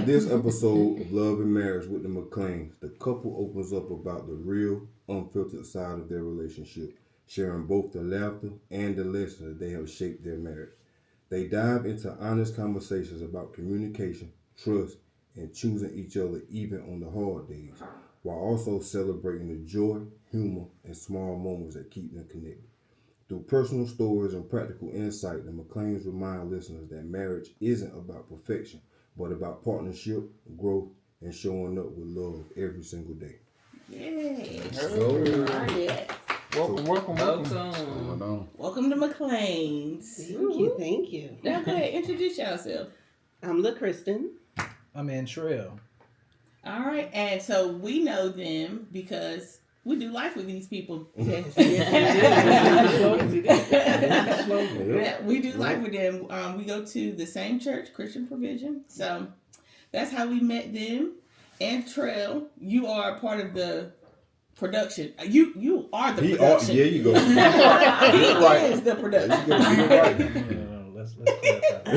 On this episode of Love and Marriage with the McLean's, the couple opens up about the real, unfiltered side of their relationship, sharing both the laughter and the lessons they have shaped their marriage. They dive into honest conversations about communication, trust, and choosing each other even on the hard days, while also celebrating the joy, humor, and small moments that keep them connected. Through personal stories and practical insight, the McLeans remind listeners that marriage isn't about perfection, but about partnership, growth, and showing up with love every single day. Yay. Welcome. Welcome to McLean's. Thank you. Now go ahead, introduce yourself. I'm LaKristyn. I'm Antrell. All right, and so we know them because we do life with these people. Yes. Yeah, we do life with them. We go to the same church, Christian Provision. So that's how we met them. Antrell, you are part of the production. You are the production. Yeah, you go. He is the production. Let's clarify.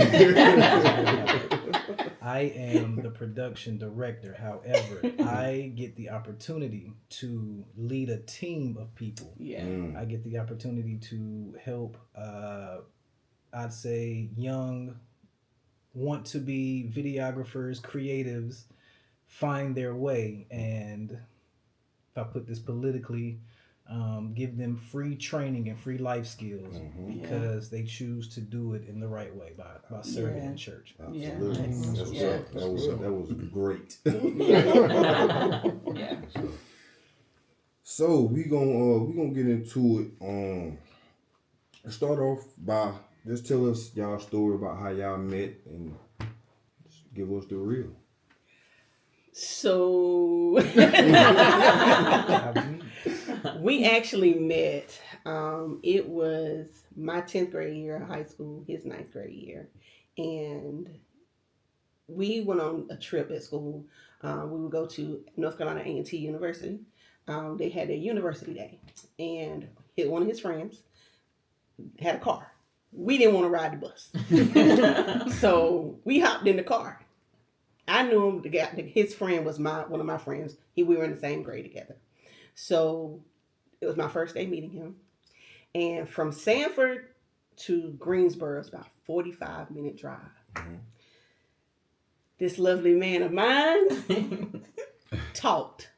I am the production director. However, I get the opportunity to lead a team of people. Yeah. I get the opportunity to help, I'd say, young, want to be videographers, creatives, find their way. And if I put this politically, give them free training and free life skills because they choose to do it in the right way by serving in church. Absolutely. Yeah. That was great. Yeah. So we gonna get into it. Start off by just tell us y'all story about how y'all met and just give us the real. So we actually met. It was my 10th grade year of high school, his 9th grade year. And we went on a trip at school. We would go to North Carolina A&T University. They had their university day. And one of his friends had a car. We didn't want to ride the bus. So we hopped in the car. I knew him. His friend was one of my friends. We were in the same grade together. So it was my first day meeting him. And from Sanford to Greensboro is about a 45-minute drive. Mm-hmm. This lovely man of mine talked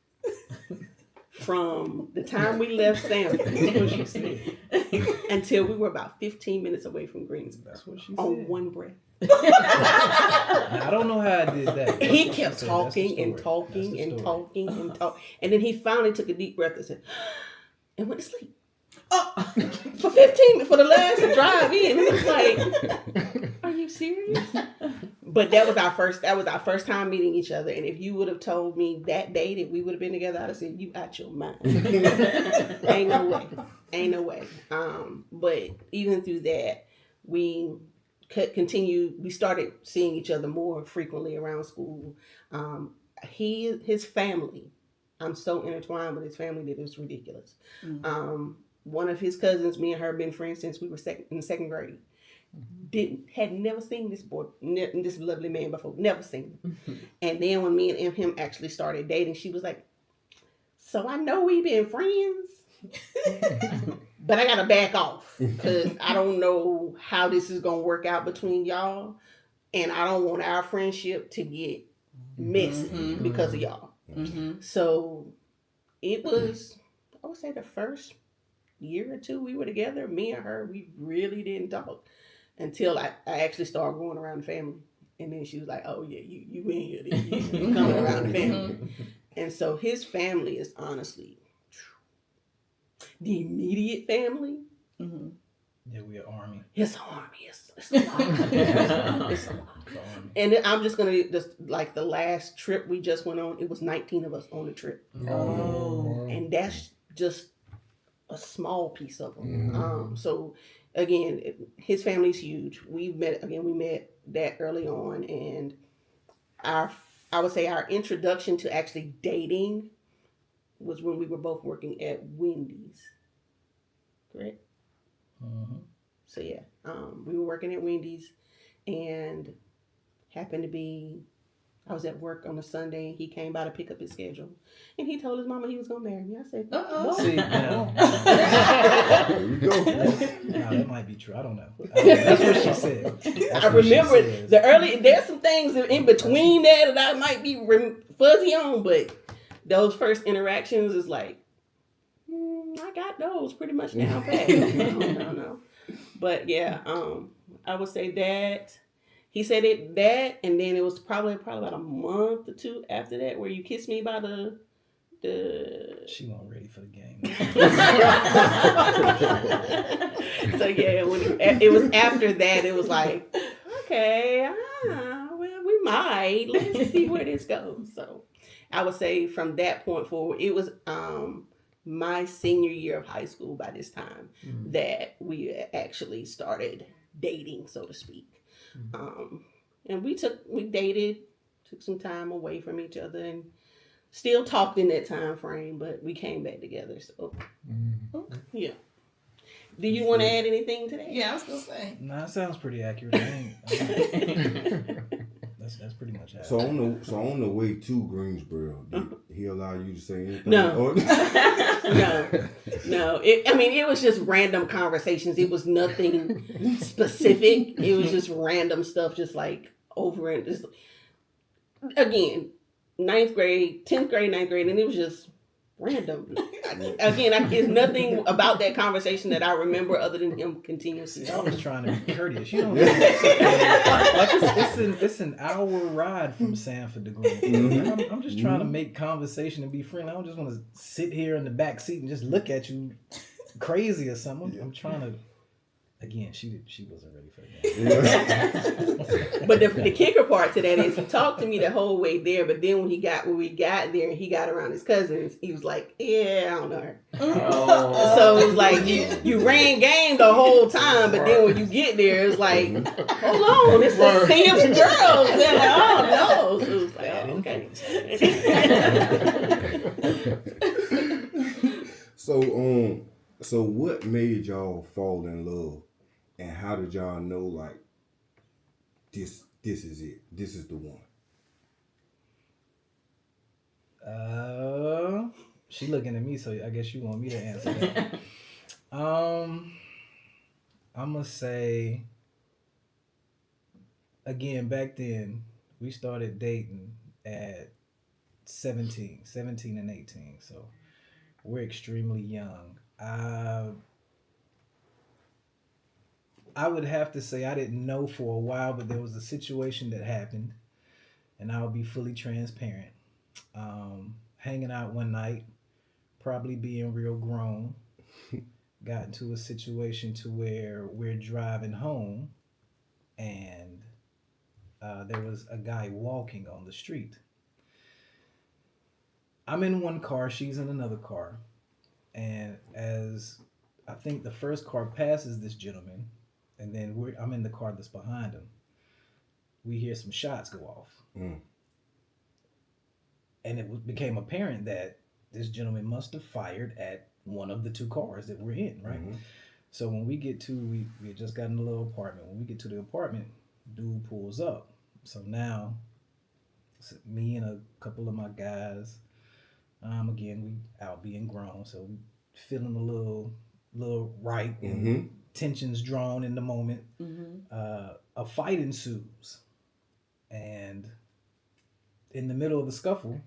from the time we left Sanford until we were about 15 minutes away from Greensboro. That's what she said. On one breath. Now, I don't know how I did that. He kept talking and talking and talking and talking. And then he finally took a deep breath and said, and went to sleep. For 15 minutes, for the last drive in. It was like, are you serious? But that was our first time meeting each other. And if you would have told me that day that we would have been together, I'd have said, you out your mind. Ain't no way. But even through that, we started seeing each other more frequently around school. His family, I'm so intertwined with his family that it's ridiculous. Mm-hmm. One of his cousins, me and her been friends since we were in the second grade. Had never seen this boy, this lovely man before, never seen him. Mm-hmm. And then when me and him actually started dating, she was like, so I know we been friends, but I gotta back off because I don't know how this is gonna work out between y'all, and I don't want our friendship to get messy because of y'all. Mm-hmm. So it was, I would say, the first year or two we were together, me and her, we really didn't talk until I actually started going around the family. And then she was like, oh yeah, you in here, you coming around the family. And so his family is honestly the immediate family. Mm-hmm. Yeah, we are Army. It's Army. It's a lot. It's a lot. And I'm just going to, like the last trip we just went on, it was 19 of us on the trip. Oh. And that's just a small piece of them. Mm-hmm. So again, his family's huge. We met that early on. And I would say our introduction to actually dating was when we were both working at Wendy's. Correct? Mm-hmm. So yeah, we were working at Wendy's and happened to be I was at work on a Sunday. He came by to pick up his schedule. And he told his mama he was going to marry me. I said, what? See, no. There you go. No, that might be true. I don't know. That's what she said. I remember there's some things in between that I might be fuzzy on, but those first interactions is like, I got those pretty much down pat. No. But yeah, I would say that. He said that, and then it was probably about a month or two after that where you kissed me by the. She wasn't ready for the game. So yeah, when it was after that, it was like, okay, well, we might. Let's see where this goes. So I would say from that point forward, it was my senior year of high school by this time that we actually started dating, so to speak. And we dated, took some time away from each other, and still talked in that time frame, but we came back together. So, yeah. Do you want to add anything to that? Yeah, I was gonna say. No, that sounds pretty accurate. That's pretty much accurate. So on the way to Greensboro, did he allow you to say anything? No. No. It was just random conversations. It was nothing specific. It was just random stuff, just like over and just again. 9th grade, 10th grade, 9th grade, and it was just random. It's nothing about that conversation that I remember other than him continuously. I was trying to be courteous. You don't know. Like it's an hour ride from Sanford to Greenville. I'm just trying to make conversation and be friendly. I don't just want to sit here in the back seat and just look at you crazy or something. I'm trying to. Again, she wasn't ready for that. But the kicker part to that is he talked to me the whole way there, but then when we got there and he got around his cousins, he was like, yeah, I don't know her. Oh. So it was like you ran game the whole time, but then when you get there, it's like, hold on, it's a sea of girls. They're like, oh no. So it was like, okay. So what made y'all fall in love? And how did y'all know, like, this is it? This is the one? She looking at me, so I guess you want me to answer that. I'm going to say, again, back then, we started dating at 17 and 18. So we're extremely young. I would have to say I didn't know for a while, but there was a situation that happened, and I'll be fully transparent. Hanging out one night, probably being real grown, got into a situation to where we're driving home, and there was a guy walking on the street. I'm in one car, she's in another car, and as I think the first car passes this gentleman, and then I'm in the car that's behind him. We hear some shots go off. And it became apparent that this gentleman must have fired at one of the two cars that we're in, right? Mm-hmm. So when we get to, we had just got in a little apartment. When we get to the apartment, dude pulls up. So now, it's me and a couple of my guys, again, we out being grown, so we feeling a little right, and tensions drawn in the moment. A fight ensues, and in the middle of the scuffle,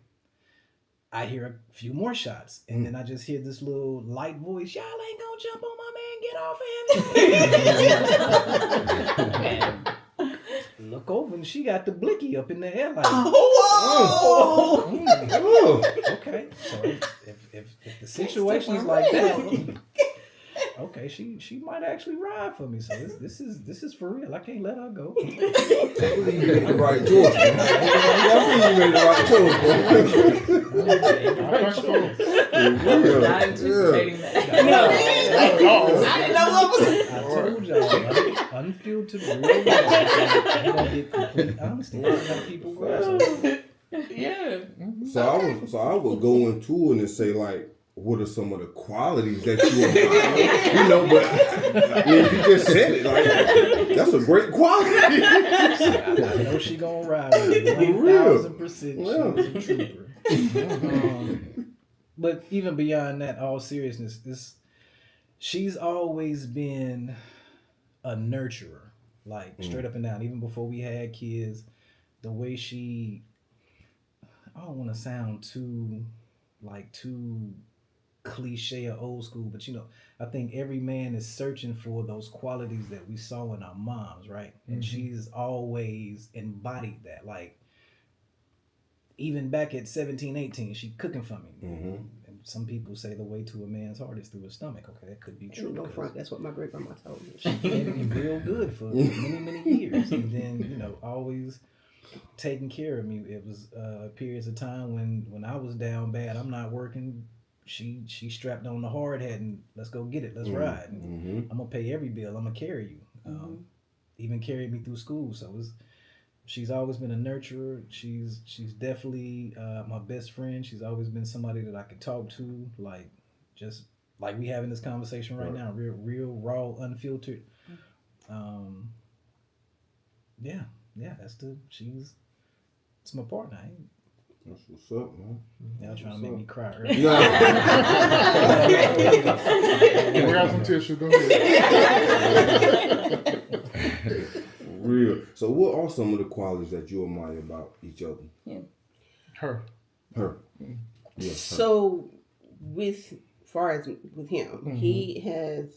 I hear a few more shots, and then I just hear this little light voice, y'all ain't gonna jump on my man, get off him. Look over, and she got the blicky up in the air like, okay, so if the situation's like that, okay, she might actually ride for me. So this is for real. I can't let her go. You made the right choice, man. You made the right choice, bro. Not anticipating that. I didn't know what was. I told y'all, unfiltered, real love. You're gonna get complete honesty. That's how people grow. Yeah. So I would go into it and say, like, what are some of the qualities that you admire? You know, but you just said it. Like, that's a great quality. I know she gonna ride with me. 1,000%. Yeah. She's a trooper. But even beyond that, all seriousness, she's always been a nurturer, like straight up and down. Even before we had kids, the way she, I don't want to sound too cliche or old school, but you know, I think every man is searching for those qualities that we saw in our moms, right? And she's always embodied that. Like, even back at 17, 18, she cooking for me. And some people say the way to a man's heart is through his stomach. Okay, that could be true. No front. That's what my great grandma told me. She fed me real good for many, many years. And then, you know, always taking care of me. It was periods of time when I was down bad, I'm not working. She strapped on the hard hat and let's go get it. Let's ride. I'm gonna pay every bill. I'm gonna carry you. Even carried me through school. So she's always been a nurturer. She's definitely my best friend. She's always been somebody that I could talk to, like just like we having this conversation right now, real raw, unfiltered. Yeah, it's my partner. That's what's up, man. Y'all trying to make me cry early. We got some tissue. Go ahead. Real. So, what are some of the qualities that you admire about each other? Her. Yeah, her. So, with far as with him, he's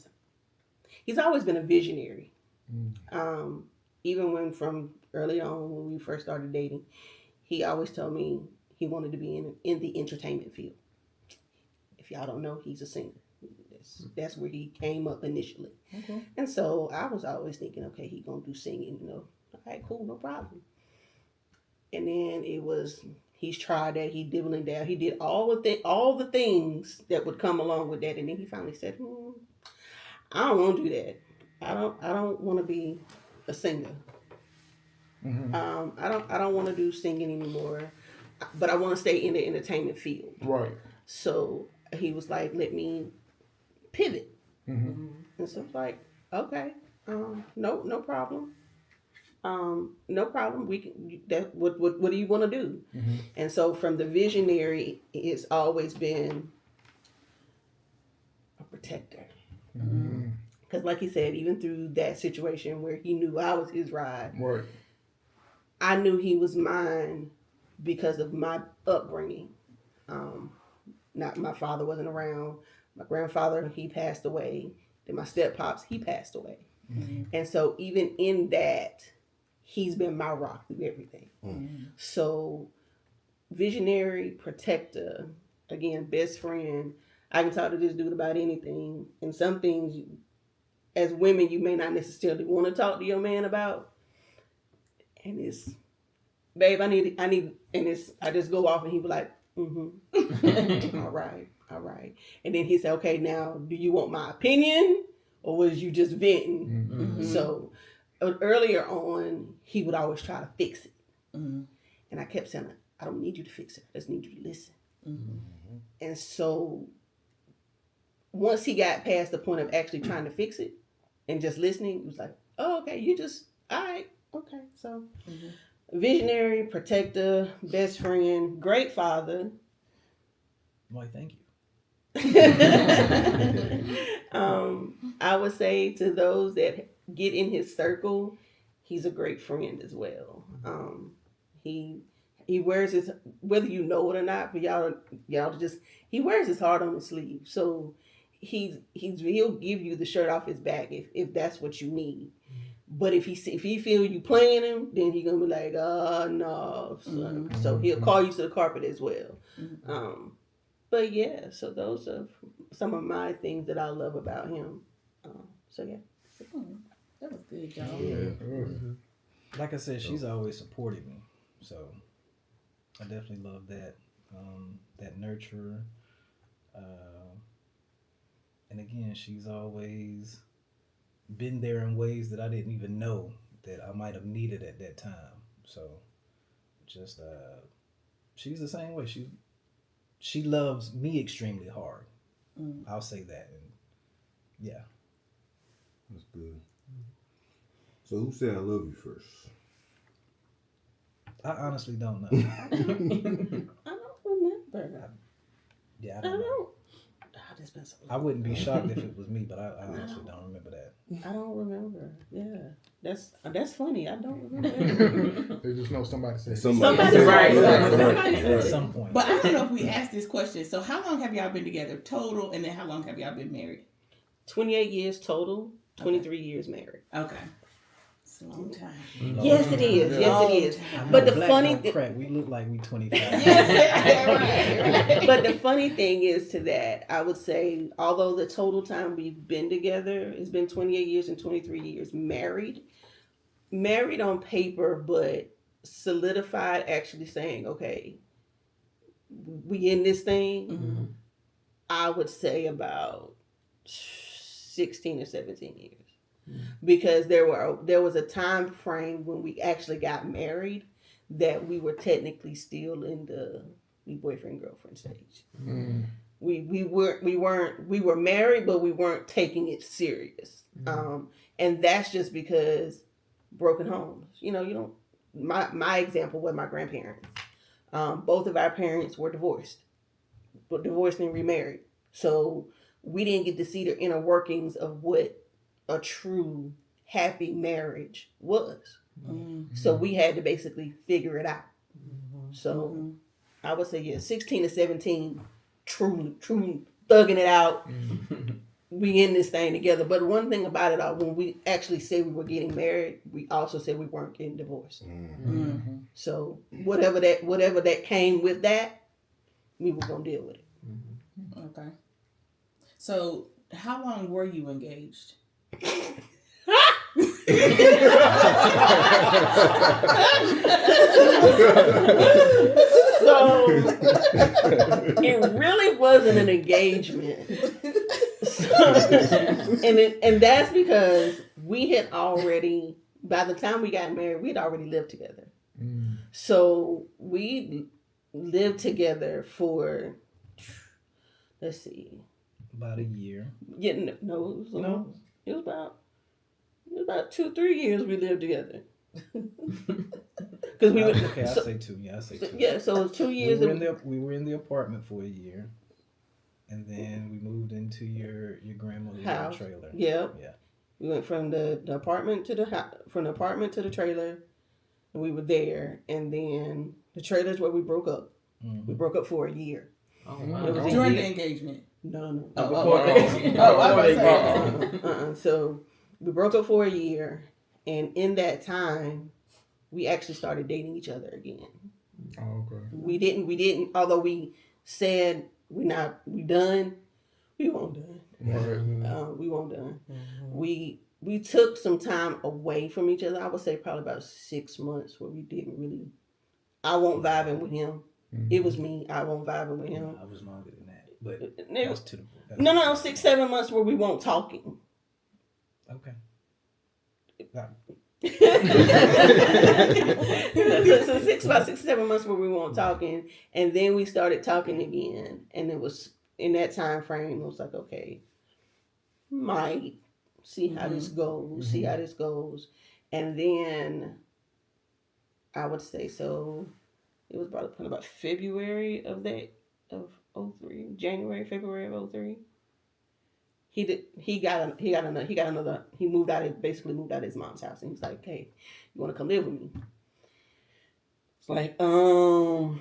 always been a visionary. Even when from early on when we first started dating, he always told me he wanted to be in the entertainment field. If y'all don't know, he's a singer. That's where he came up initially. Okay. And so I was always thinking, okay, he gonna do singing, you know. All right, cool, no problem. And then he's tried that, he dibbling down, he did all the things that would come along with that, and then he finally said, I don't want to do that. I don't want to be a singer. I don't want to do singing anymore, but I want to stay in the entertainment field. Right. So he was like, let me pivot. And so it's like, okay, no problem. No problem. We can. What do you want to do? And so from the visionary, it's always been a protector. Because like he said, even through that situation where he knew I was his ride, right. I knew he was mine because of my upbringing. Not my father wasn't around. My grandfather, he passed away. Then my step-pops, he passed away. And so even in that, he's been my rock through everything. So visionary, protector, again, best friend. I can talk to this dude about anything. And some things, as women, you may not necessarily want to talk to your man about. And it's, babe, I need, and it's, I just go off and he be like, all right. And then he said, okay, now, do you want my opinion or was you just venting? So earlier on, he would always try to fix it. And I kept saying, I don't need you to fix it. I just need you to listen. And so once he got past the point of actually trying to fix it and just listening, it was like, oh, okay, you just, all right. Okay, so visionary, protector, best friend, great father. Why, thank you. I would say to those that get in his circle, he's a great friend as well. He wears his, whether you know it or not, for y'all just, he wears his heart on his sleeve. So he'll give you the shirt off his back if that's what you need. But if he feel you playing him, then he gonna be like, no. So he'll call you to the carpet as well. But yeah, so those are some of my things that I love about him. So yeah. That was good, y'all. Like I said, she's always supported me. So I definitely love that. That nurturer. And again, she's always been there in ways that I didn't even know that I might have needed at that time. So just she's the same way. She loves me extremely hard. I'll say that. And yeah. That's good. So who said I love you first? I honestly don't know. I don't remember. Yeah, I I don't know. don't. Oh, this been so long. I wouldn't be shocked if it was me, but I honestly don't remember that. I don't remember. Yeah, that's funny. I don't remember. They just know somebody said. Somebody Right. Somebody At said. some point. But I don't know if we asked this question. So how long have y'all been together total, and then how long have y'all been married? 28 years total. 23 years married. Okay. It's a long time. Yes, it is. Yeah. Yes, it is. I know But the black funny don't crack. We look like we 25. Right. But the funny thing is to that, I would say, although the total time we've been together has been 28 years and 23 years married on paper, but solidified actually saying, okay, we in this thing, Mm-hmm. I would say about 16 or 17 years. Because there was a time frame when we actually got married that we were technically still in the boyfriend girlfriend stage. Mm. We were married, but we weren't taking it serious. And that's just because broken homes. You don't. My example was my grandparents. Both of our parents were divorced, but divorced and remarried. So we didn't get to see the inner workings of what a true happy marriage was. Mm-hmm. So we had to basically figure it out. So I would say 16 to 17, truly thugging it out. We in this thing together. But one thing about it all, when we actually said we were getting married, we also said we weren't getting divorced. Mm-hmm. So whatever that came with that, we were gonna deal with it. Okay. So how long were you engaged? So it really wasn't an engagement. And that's because we had already, by the time we got married, we'd already lived together. So we lived together for, let's see, About a year. yeah, no, it was about 2-3 years we lived together. Because we were Okay, I say two. Yeah, I say two. Yeah, so it was 2 years. We were in the apartment for a year, and then we moved into your grandmother's house trailer. Yeah. Yeah. We went from the apartment to the house, from the apartment to the trailer, and we were there. And then the trailer's where we broke up. Mm-hmm. We broke up for a year. Oh, It was a During year. the engagement. No. Oh, I was saying. So we broke up for a year, and in that time, we actually started dating each other again. Oh, okay. We didn't. Although we said we done, we weren't done. Right. We weren't done. We took some time away from each other. I would say probably about 6 months where we didn't really. I won't vibing with him. It was me. I won't vibing with him. I was longer than that, but It- that's to the. That's No, 6-7 months where we weren't talking. Okay. So 6-7 months where we weren't talking, and then we started talking again, and it was in that time frame. It was like, okay, might see how this goes, and then I would say so. It was about February of 03, January, February of 03. He moved out of his mom's house, and he's like, hey, you want to come live with me? It's like, so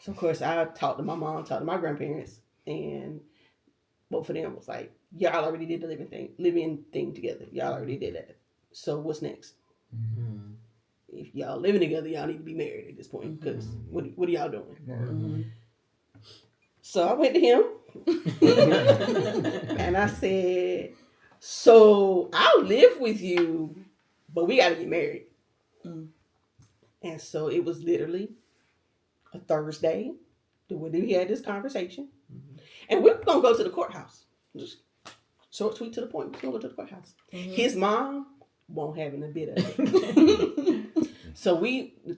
of course I talked to my mom, talked to my grandparents, and both of them was like, y'all already did the living thing together. Y'all already did that. So what's next? If y'all living together, y'all need to be married at this point, because what are y'all doing? Right. So I went to him and I said, so I'll live with you, but we got to get married. And so it was literally a Thursday when we had this conversation. And we were going to go to the courthouse. Just short, sweet, to the point. We're going to go to the courthouse. His mom won't have a bit of it. So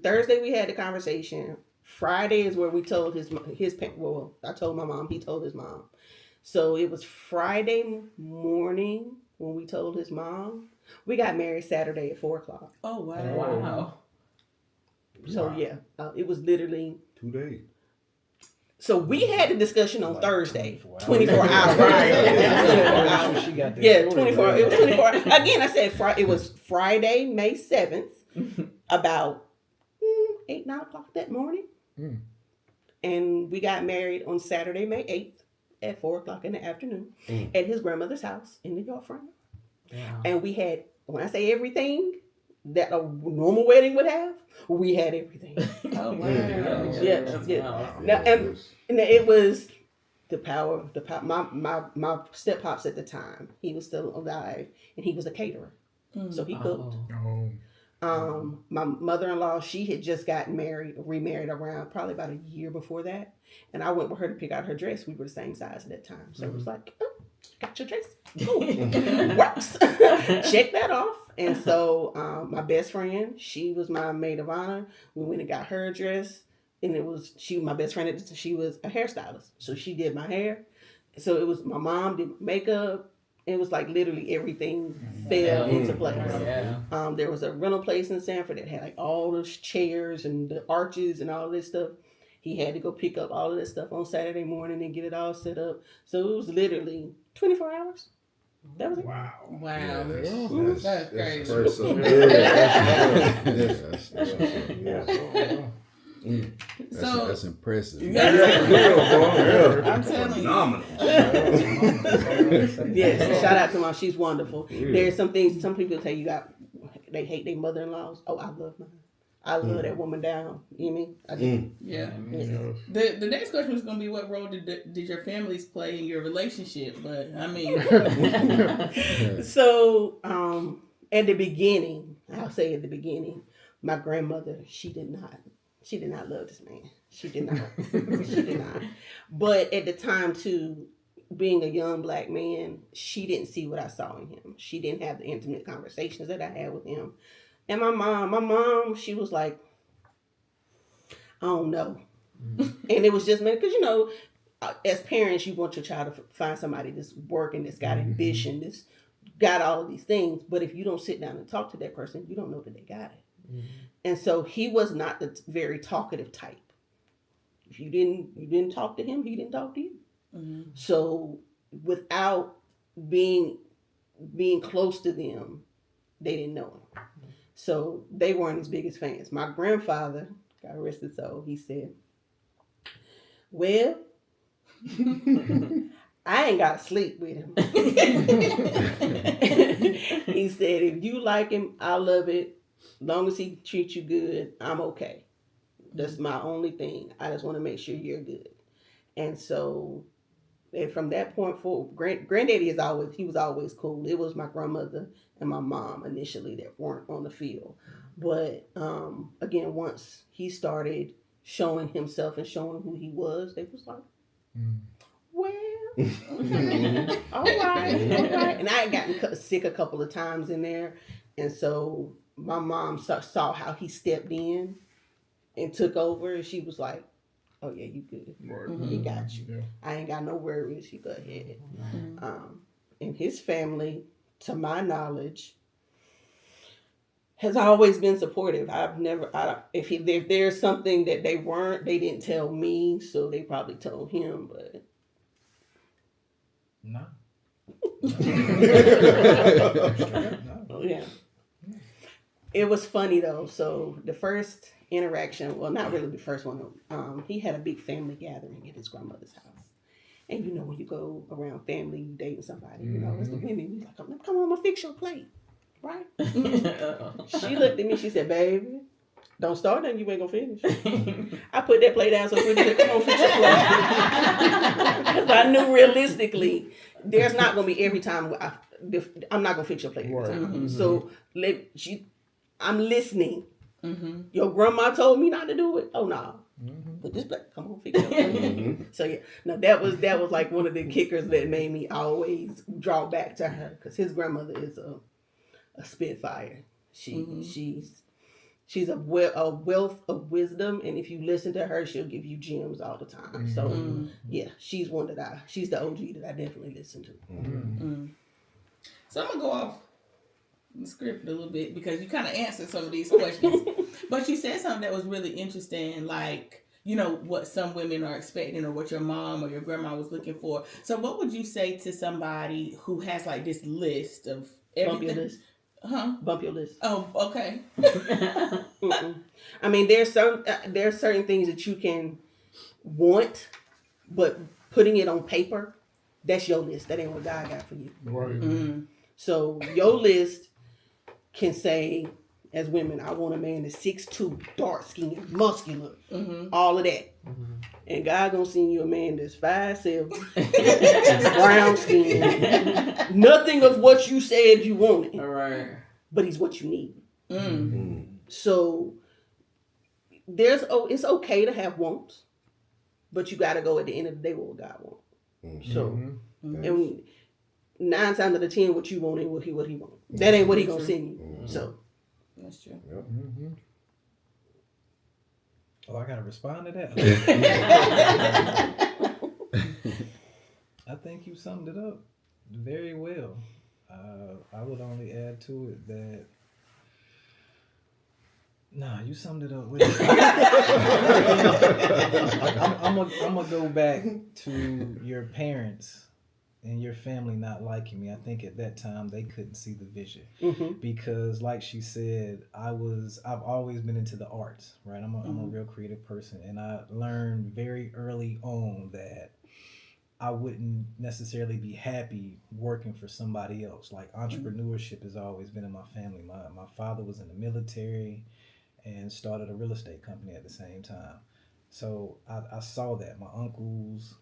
Thursday we had the conversation. Friday is where we told his I told my mom, he told his mom. So it was Friday morning when we told his mom. We got married Saturday at 4:00. Oh wow! Wow. So yeah, it was literally. 2 days. So we had the discussion on Thursday, 24 24 hours. Yeah, 24. It was 24. Again, I said it was Friday, May 7th, about 8, 9 o'clock that morning. And we got married on Saturday, May 8th at 4:00 in the afternoon at his grandmother's house in the York front. Yeah. And we had, when I say everything that a normal wedding would have, we had everything. Oh wow! Yeah. Now, and it was the power. My step pops at the time, he was still alive, and he was a caterer, so he cooked. My mother-in-law, she had just gotten remarried around probably about a year before that, and I went with her to pick out her dress. We were the same size at that time, so it was like, oh, got your dress, cool, works. Check that off. And so my best friend, she was my maid of honor. We went and got her dress, and my best friend. She was a hairstylist, so she did my hair. So it was my mom did makeup. It was like literally everything fell into place. Yeah. There was a rental place in Sanford that had like all the chairs and the arches and all this stuff. He had to go pick up all of this stuff on Saturday morning and get it all set up. So it was literally 24 hours. That was it. Wow. Wow. That's crazy. That's impressive. I'm telling you. Yes, shout out to Mom. She's wonderful. There's some things, some people tell you they hate their mother-in-laws. Oh, I love mine. I love that woman down. You know what I mean? I do. Yeah. The next question was going to be, what role did your families play in your relationship? But I mean, so at the beginning, I'll say at the beginning, my grandmother, she did not love this man. She did not. She did not. But at the time too, being a young black man, she didn't see what I saw in him. She didn't have the intimate conversations that I had with him. And my mom, she was like, I don't know. And it was just, because, as parents, you want your child to find somebody that's working, that's got ambition, that's got all of these things. But if you don't sit down and talk to that person, you don't know that they got it. And so he was not the very talkative type. If you didn't talk to him, he didn't talk to you. So without being close to them, they didn't know him. So they weren't his biggest fans. My grandfather, God rest his soul, he said, well, I ain't got to sleep with him. He said, if you like him, I love it. As long as he treats you good, I'm okay. That's my only thing. I just want to make sure you're good. And so, and from that point forward, granddaddy was always cool. It was my grandmother and my mom initially that weren't on the field. But again, once he started showing himself and showing who he was, they was like, well, all right. And I had gotten sick a couple of times in there. And so my mom saw how he stepped in and took over, and she was like, oh yeah, you good. He got you. Yeah. I ain't got no worries. You go ahead. And his family, to my knowledge, has always been supportive. If there's something that they weren't, they didn't tell me, so they probably told him, but no. Yeah. It was funny though. So the first interaction, well, not really the first one. He had a big family gathering at his grandmother's house. And when you go around family, you dating somebody, it's the women. You like, come on, I'm gonna fix your plate, right? She looked at me. She said, "Baby, don't start nothing you ain't gonna finish." I put that plate down so quickly. Said, "Come on, fix your plate," because I knew realistically, there's not gonna be every time I'm not gonna fix your plate every time. So I'm listening. Your grandma told me not to do it. Oh no. But this plate, come on, fix your plate. So yeah, no, that was like one of the kickers that made me always draw back to her, because his grandmother is a spitfire. She's She's a wealth of wisdom, and if you listen to her, she'll give you gems all the time. So, yeah, she's she's the OG that I definitely listen to. So I'm gonna go off the script a little bit because you kind of answered some of these questions, but you said something that was really interesting, like, you know, what some women are expecting or what your mom or your grandma was looking for. So what would you say to somebody who has like this list of everything? Bump your list. Huh? Bump your list. Oh, okay. I mean, there's certain things that you can want, but putting it on paper, that's your list. That ain't what God got for you. Right. So your list can say, as women, I want a man that's 6'2", dark skinned, muscular, all of that. And God gonna send you a man that's 5'7", brown skin, nothing of what you said you wanted. All right. But he's what you need. So it's okay to have wants, but you got to go at the end of the day with what God wants. So, and 9 times out of 10, what you want ain't what he want. That ain't what he gonna send you. So that's true. Yep. Oh, I gotta respond to that. I think you summed it up very well. I would only add to it that you summed it up well. I'm gonna go back to your parents and your family not liking me. I think at that time they couldn't see the vision because, like she said, I've always been into the arts, right? I'm a real creative person, and I learned very early on that I wouldn't necessarily be happy working for somebody else. Like entrepreneurship has always been in my family. My father was in the military and started a real estate company at the same time. So I saw that. My uncle's,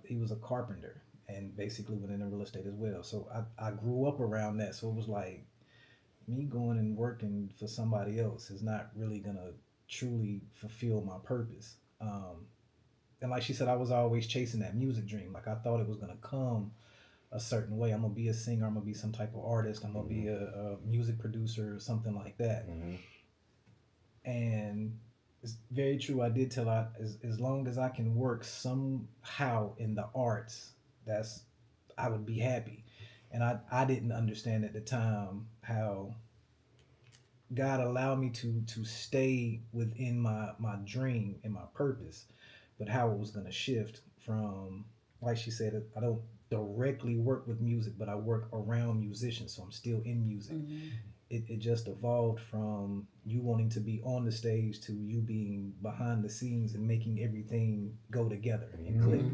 he was a carpenter and basically went into real estate as well. So I grew up around that. So it was like me going and working for somebody else is not really going to truly fulfill my purpose. And like she said, I was always chasing that music dream. Like I thought it was going to come a certain way. I'm going to be a singer. I'm going to be some type of artist. I'm going to be a music producer or something like that. And it's very true. I did tell her as long as I can work somehow in the arts, I would be happy. And I didn't understand at the time how God allowed me to stay within my dream and my purpose, but how it was going to shift from, like she said, I don't directly work with music, but I work around musicians, so I'm still in music. It just evolved from you wanting to be on the stage to you being behind the scenes and making everything go together and click.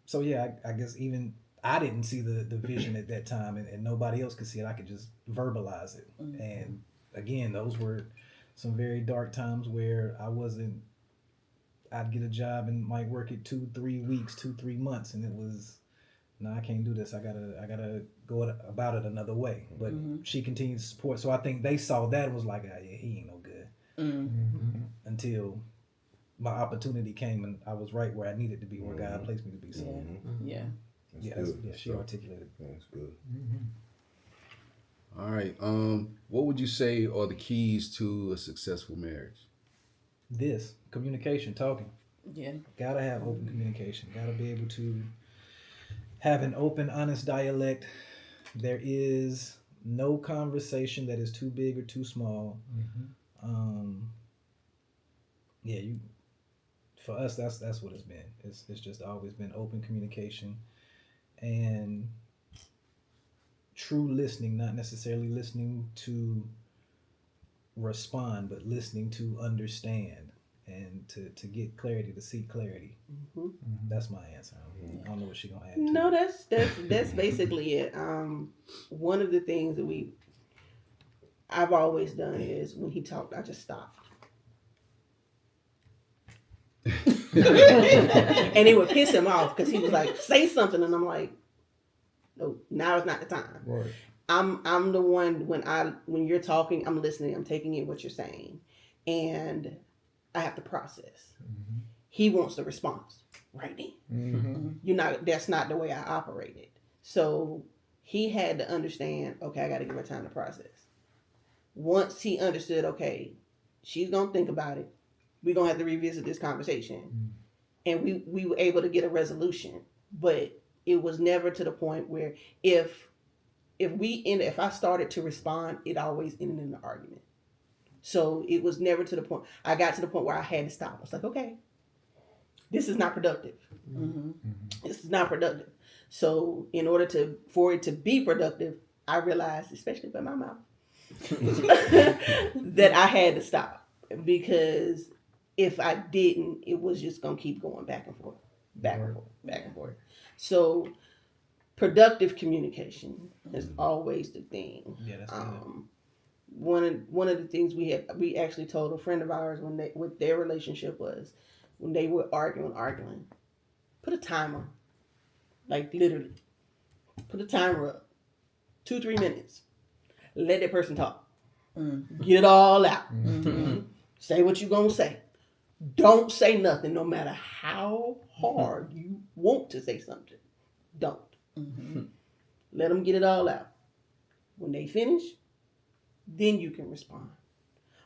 So yeah, I guess even I didn't see the vision at that time, and nobody else could see it. I could just verbalize it. And again, those were some very dark times where I'd get a job and might work it 2-3 weeks, 2-3 months, and it was, no, I can't do this. I gotta go about it another way. But she continued to support. So I think they saw that and was like, yeah, he ain't no good. Until my opportunity came and I was right where I needed to be, where God placed me to be. So she articulated. That's good. All right. What would you say are the keys to a successful marriage? This communication, talking. Yeah. Gotta have open communication. Gotta be able to have an open, honest dialect. There is no conversation that is too big or too small. For us, that's what it's been. It's just always been open communication and true listening, not necessarily listening to respond, but listening to understand and to get clarity, to seek clarity. That's my answer. I don't know what she's gonna add. No, that's basically it. One of the things that I've always done is when he talked, I just stopped. And it would piss him off because he was like, say something, and I'm like, no, now is not the time. Right. I'm the one when you're talking, I'm listening, I'm taking in what you're saying, and I have to process. He wants the response right then. That's not the way I operated. So he had to understand, okay, I got to give her time to process. once he understood, okay, she's gonna think about it. We're gonna have to revisit this conversation, and we were able to get a resolution. But it was never to the point where if I started to respond, it always ended in an argument. So it was never to the point. I got to the point where I had to stop. I was like, okay, this is not productive. This is not productive. So in order for it to be productive, I realized, especially by my mouth, that I had to stop, because if I didn't, it was just gonna keep going back and forth, back and forth, back and forth. So productive communication is always the thing. Yeah, that's good. One of the things we actually told a friend of ours what their relationship was when they were arguing, put a timer, like literally, put a timer up, 2-3 minutes, let that person talk, get all out, say what you gonna say, don't say nothing, no matter how hard you want to say something, don't. Let them get it all out. When they finish, then you can respond.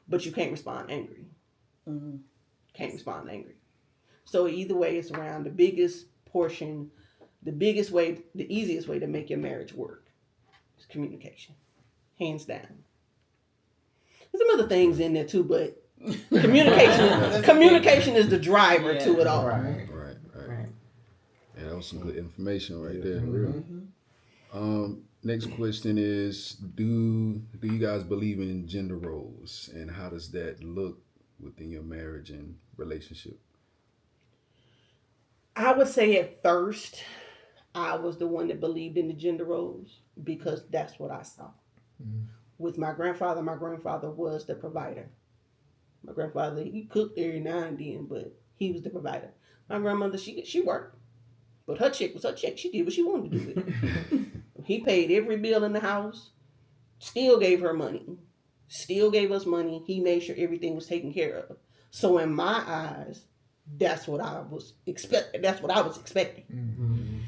But you can't respond angry. Can't respond angry. So either way, it's around the biggest portion, the easiest way to make your marriage work is communication. Hands down. There's some other things in there too, but communication is the driver to it all. Right. Yeah, that was some good information right there. Next question is, do you guys believe in gender roles, and how does that look within your marriage and relationship? I would say at first, I was the one that believed in the gender roles because that's what I saw. With my grandfather was the provider. My grandfather, he cooked every now and then, but he was the provider. My grandmother, she worked, but her check was her check. She did what she wanted to do with it. He paid every bill in the house, still gave her money, still gave us money. He made sure everything was taken care of. So in my eyes, that's what I was expecting. And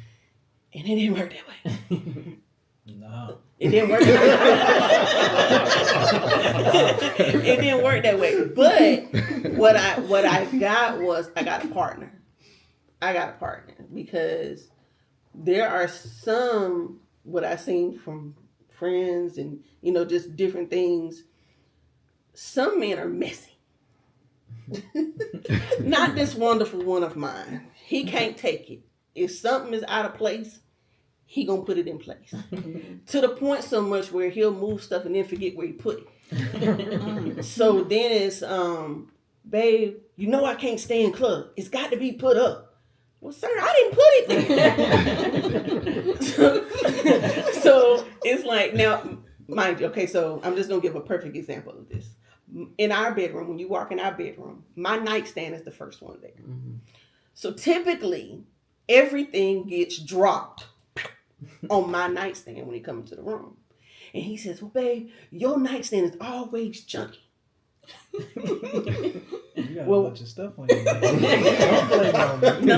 it didn't work that way. No. It didn't work that way. It didn't work that way. But what I got was I got a partner. Because there are some, what I've seen from friends and, just different things. Some men are messy. Not this wonderful one of mine. He can't take it. If something is out of place, he gonna put it in place. To the point so much where he'll move stuff and then forget where he put it. So then it's, babe, I can't stay in club. It's got to be put up. Well, sir, I didn't put it there. So it's like, now, mind you, okay, so I'm just gonna give a perfect example of this. In our bedroom, when you walk in our bedroom, my nightstand is the first one there. So typically, everything gets dropped on my nightstand when he comes into the room. And he says, well, babe, your nightstand is always junky. You got a bunch of stuff on your name. Don't blame on me. No.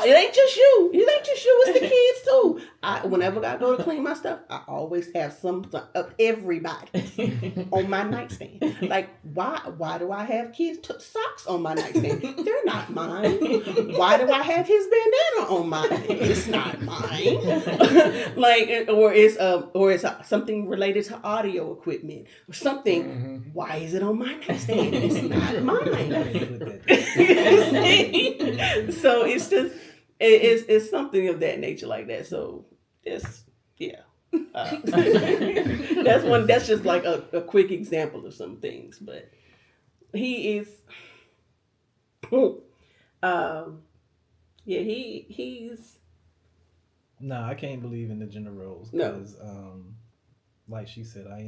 It ain't just you. It's the kids too. Whenever I go to clean my stuff, I always have some of everybody on my nightstand. Like, why do I have kids' socks on my nightstand? They're not mine. Why do I have his bandana on mine? It's not mine. or it's something related to audio equipment or something. Why is it on my nightstand? It's not mine. So it's just it's something of that nature like that. So that's that's just like a quick example of some things. But he is he's No, I can't believe in the gender roles because like she said, I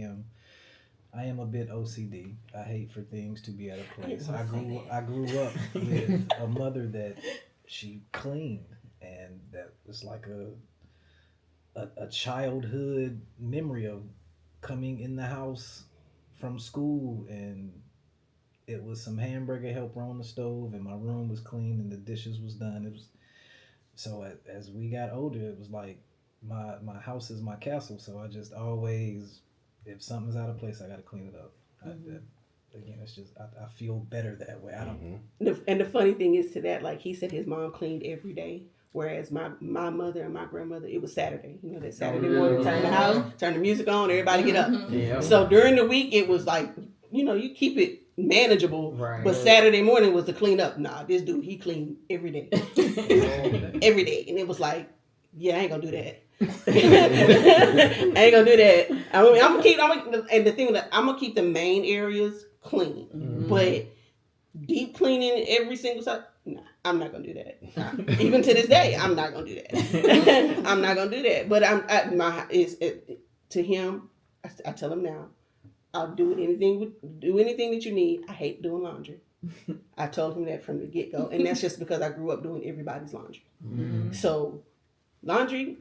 am a bit OCD. I hate for things to be out of place. I grew up with a mother that she cleaned, and that was like a childhood memory of coming in the house from school, and it was some hamburger helper on the stove, and my room was clean, and the dishes was done. It was so as we got older, it was like my house is my castle. So I just always if something's out of place, I got to clean it up. Again, it's just I feel better that way. I don't. And the funny thing is to that, like he said, his mom cleaned every day, whereas my mother and my grandmother, it was Saturday. You know, that Saturday morning, turn the house, turn the music on, everybody get up. Yeah. So during the week, it was like, you know, you keep it manageable. Right. But Saturday morning was the clean up. Nah, this dude, he cleaned every day, every day, and it was like, yeah, I ain't gonna do that. I ain't gonna do that. I mean, and the thing that I'm gonna keep the main areas clean, but deep cleaning every single side, nah, I'm not gonna do that. Even to this day, I'm not gonna do that. I'm not gonna do that. But to him, I tell him now, I'll do anything that you need. I hate doing laundry. I told him that from the get go, and that's just because I grew up doing everybody's laundry. So laundry.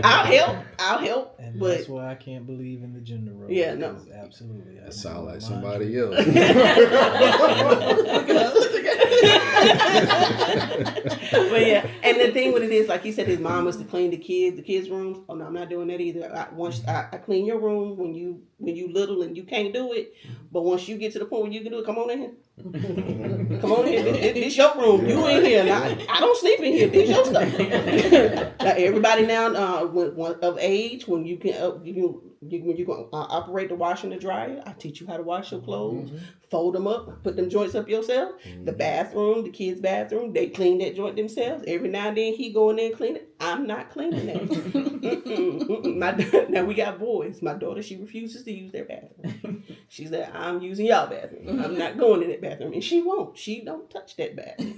I'll help. And but that's why I can't believe in the gender role. Yeah, no. Absolutely. That sound like somebody else. But yeah, and the thing with it is, like he said, his mom was to clean the kids' rooms. Oh no, I'm not doing that either. I clean your room when you little and you can't do it, but once you get to the point where you can do it, come on in here. Come on in here. This your room. You in here. Now, I don't sleep in here. This your stuff. Now, everybody now when of age, when you can when you can operate the washer and the dryer, I teach you how to wash your clothes, fold them up, put them joints up yourself. The bathroom, the kids' bathroom, they clean that joint themselves. Every now and then he go in there and clean it. I'm not cleaning that. Now we got boys. My daughter, she refuses to use their bathroom. She said, I'm using y'all bathroom. I'm not going in that bathroom. And she won't. She don't touch that bathroom.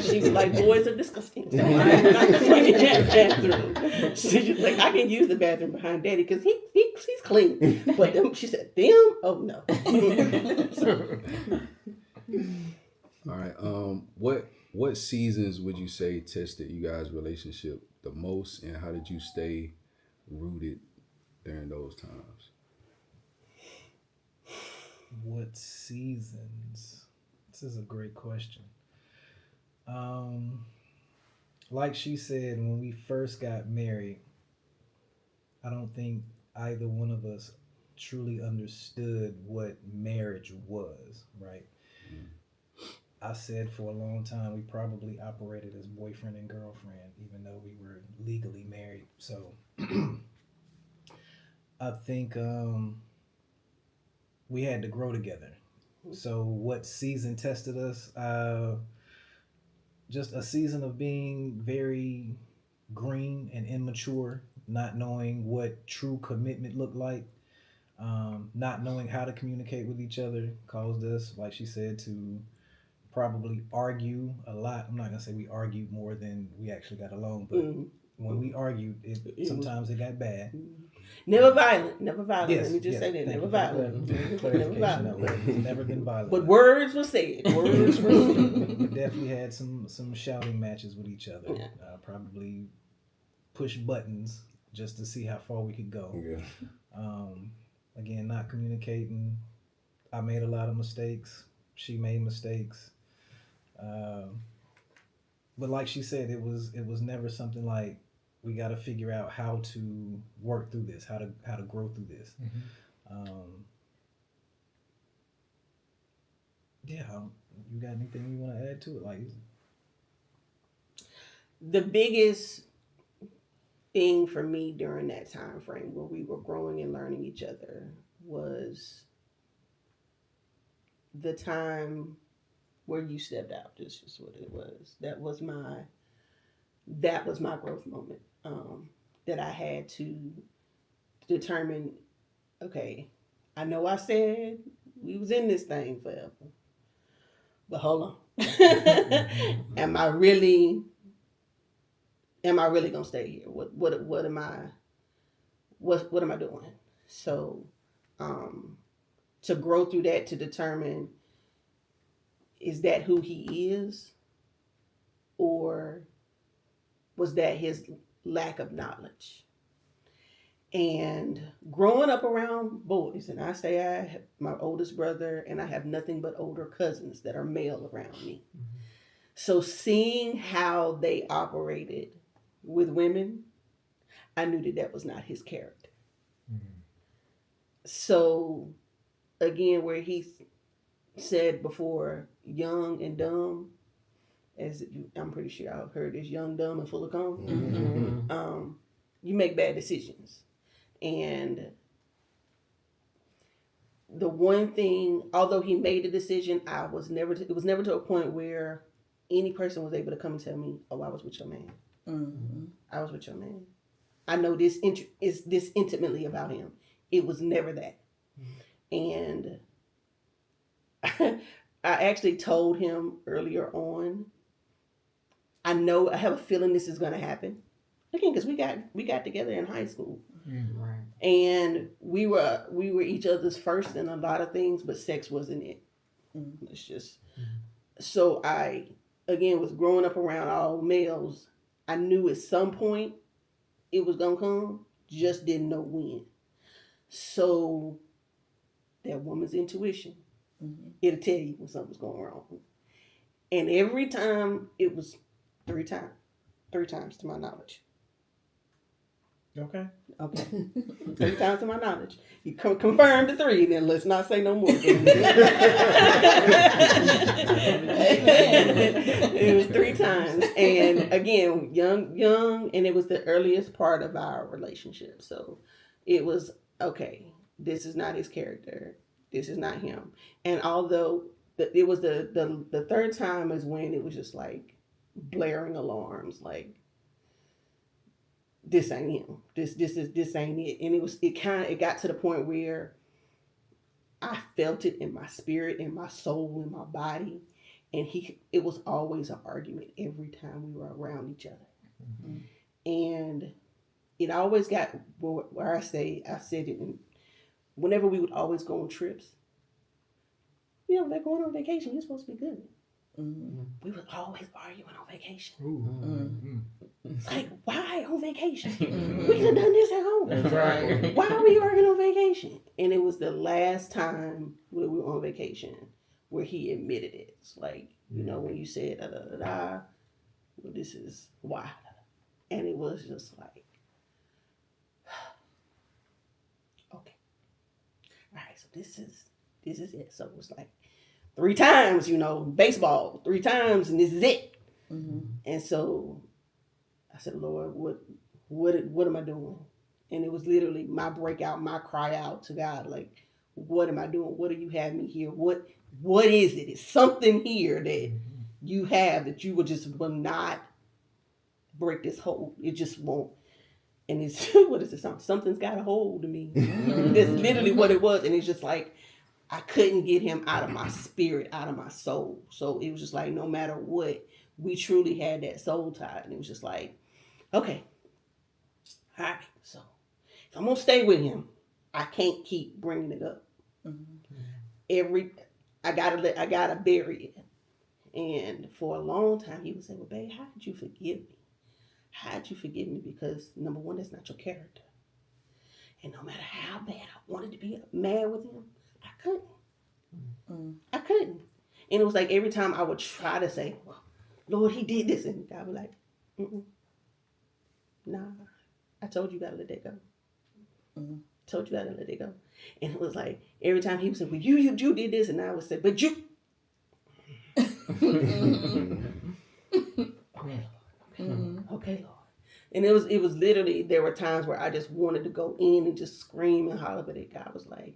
She was like, boys are disgusting. So I'm not going in that bathroom. She's like, I can use the bathroom behind daddy because he's clean. But them, she said, them? Oh no. All right. What seasons would you say tested you guys' relationship the most, and how did you stay rooted during those times? What seasons? This is a great question. Like she said, when we first got married, I don't think either one of us truly understood what marriage was, right? I said for a long time we probably operated as boyfriend and girlfriend, even though we were legally married. So I think we had to grow together. So what season tested us? Just a season of being very green and immature, not knowing what true commitment looked like, not knowing how to communicate with each other caused us, like she said, to probably argue a lot. I'm not gonna say we argued more than we actually got along, but when we argued, sometimes it got bad. Never violent. Yes, let me just say that. Never violent. Never been violent. But words were said. We definitely had some shouting matches with each other. Yeah. Probably push buttons just to see how far we could go. Yeah. Again, not communicating. I made a lot of mistakes. She made mistakes. But like she said, it was never something like we got to figure out how to work through this, how to grow through this. You got anything you want to add to it? Like, the biggest thing for me during that time frame where we were growing and learning each other was the time where you stepped out. That's just what it was. That was my growth moment. That I had to determine, okay, I know I said we was in this thing forever, but hold on. Am I really gonna stay here? What am I doing? So to grow through that, to determine, is that who he is, or was that his lack of knowledge? And growing up around boys, and I say I have my oldest brother, and I have nothing but older cousins that are male around me. So seeing how they operated with women, I knew that was not his character. So, again, where he said before, young and dumb, as I'm pretty sure y'all heard this, young, dumb, and full of cum. You make bad decisions. And the one thing, although he made the decision, it was never to a point where any person was able to come and tell me, oh, I was with your man. I was with your man. I know this is this intimately about him. It was never that. And I actually told him earlier on, I have a feeling this is going to happen. Again, because we got together in high school. Right. And we were each other's first in a lot of things, but sex wasn't it. It's just so I again was growing up around all males. I knew at some point it was gonna come, just didn't know when. So that woman's intuition, it'll tell you when something's going wrong. And every time it was 3 times to my knowledge. Okay. 3 times to my knowledge. You confirm the 3, then let's not say no more. It was 3 times. And again, young, and it was the earliest part of our relationship. So it was, okay, this is not his character. This is not him. And although it was the 3rd time is when it was just like blaring alarms, like, this ain't him. This ain't it. And it got to the point where I felt it in my spirit, in my soul, in my body. And it was always an argument every time we were around each other. And it always got where I said it, and whenever we would always go on trips, like going on vacation, you're supposed to be good. We would always arguing on vacation. Like, why on vacation? We could have done this at home. That's right. Why are we arguing on vacation? And it was the last time we were on vacation where he admitted it. It's like, when you said well, this is why. And it was just like, okay. All right, so this is it. So it was like 3 times, baseball, 3 times, and this is it. And so I said, Lord, what am I doing? And it was literally my breakout, my cry out to God, like, what am I doing? What do you have me here? What is it? It's something here that you have that you will not break this hold. It just won't. And it's, what is it? Something's got a hold of me. That's literally what it was. And it's just like, I couldn't get him out of my spirit, out of my soul. So it was just like, no matter what, we truly had that soul tie. And it was just like, okay, all right. So if I'm going to stay with him, I can't keep bringing it up. I gotta bury it. And for a long time, he would say, well, babe, how did you forgive me? How did you forgive me? Because number one, that's not your character. And no matter how bad I wanted to be mad with him, I couldn't. I couldn't. And it was like every time I would try to say, well, Lord, he did this. And God would be like, nah, I told you gotta let that go. Told you gotta let it go. And it was like every time he would say, well, you did this. And I would say, but you. Okay, Lord. And it was literally, there were times where I just wanted to go in and just scream and holler, but God was like,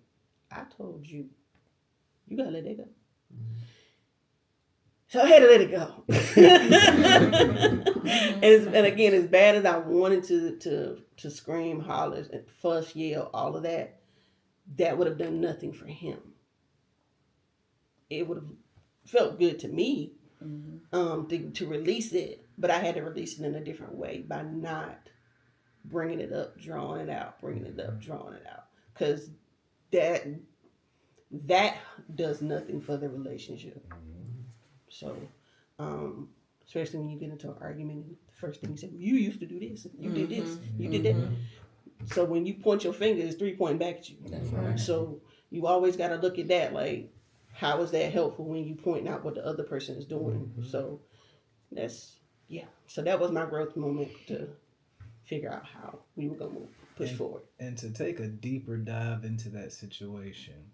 I told you, you gotta let it go. So I had to let it go. And again, as bad as I wanted to scream, holler, and fuss, yell, all of that, that would have done nothing for him. It would have felt good to me to release it, but I had to release it in a different way by not bringing it up, drawing it out, bringing it up, drawing it out, because that does nothing for the relationship. So, especially when you get into an argument, the first thing you say, well, you used to do this, you did this, you did that. So when you point your finger, it's 3 pointing back at you. That's right. So you always got to look at that, like, how is that helpful when you point out what the other person is doing? So so that was my growth moment, to figure out how we were going to push forward. And to take a deeper dive into that situation,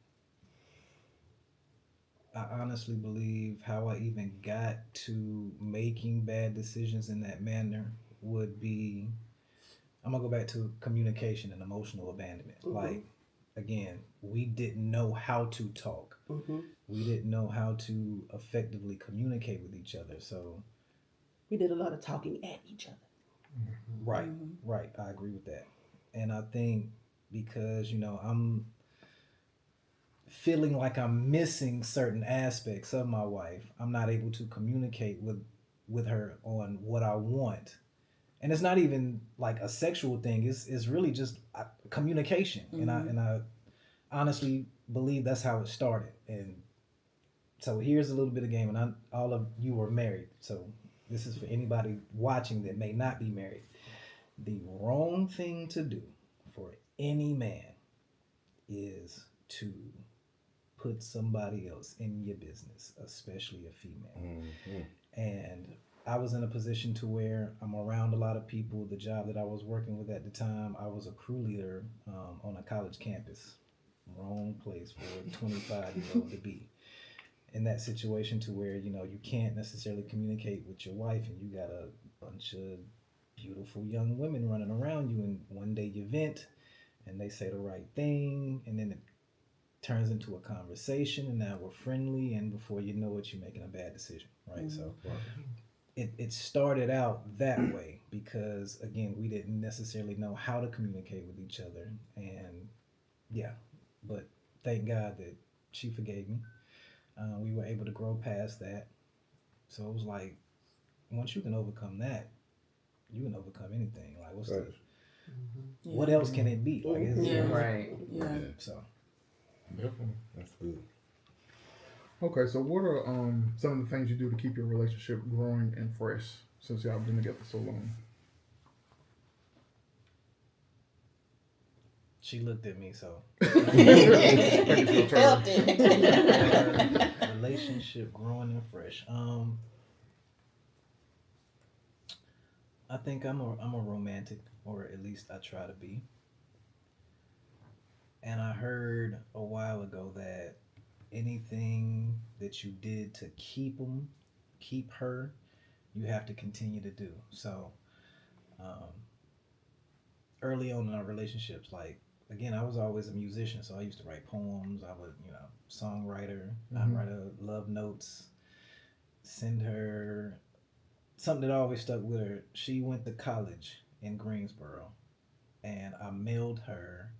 I honestly believe how I even got to making bad decisions in that manner would be, I'm going to go back to communication and emotional abandonment. Mm-hmm. Like, again, we didn't know how to talk. Mm-hmm. We didn't know how to effectively communicate with each other. So we did a lot of talking at each other. Right, right. I agree with that. And I think because, I'm feeling like I'm missing certain aspects of my wife, I'm not able to communicate with her on what I want. And it's not even like a sexual thing. It's really just communication. Mm-hmm. And I honestly believe that's how it started. And so here's a little bit of game. And all of you are married. So this is for anybody watching that may not be married. The wrong thing to do for any man is to put somebody else in your business, especially a female. Mm-hmm. And I was in a position to where I'm around a lot of people. The job that I was working with at the time, I was a crew leader on a college campus. Wrong place for a 25-year-old to be. In that situation to where, you can't necessarily communicate with your wife and you got a bunch of beautiful young women running around you, and one day you vent and they say the right thing and then it turns into a conversation and now we're friendly, and before you know it, you're making a bad decision, right? Mm-hmm. So it started out that way because, again, we didn't necessarily know how to communicate with each other, and but thank God that she forgave me. We were able to grow past that. So it was like, once you can overcome that, you can overcome anything. Like, what else can it be? Like, right. Yeah. So, definitely, that's good. Okay, so what are some of the things you do to keep your relationship growing and fresh since y'all been together so long? She looked at me, so relationship growing and fresh. I think I'm a romantic, or at least I try to be. And I heard a while ago that anything that you did to keep her, you have to continue to do. So, early on in our relationships, like, again, I was always a musician, so I used to write poems. I would, songwriter. Mm-hmm. I'd write love notes, send her something that always stuck with her. She went to college in Greensboro, and I mailed her,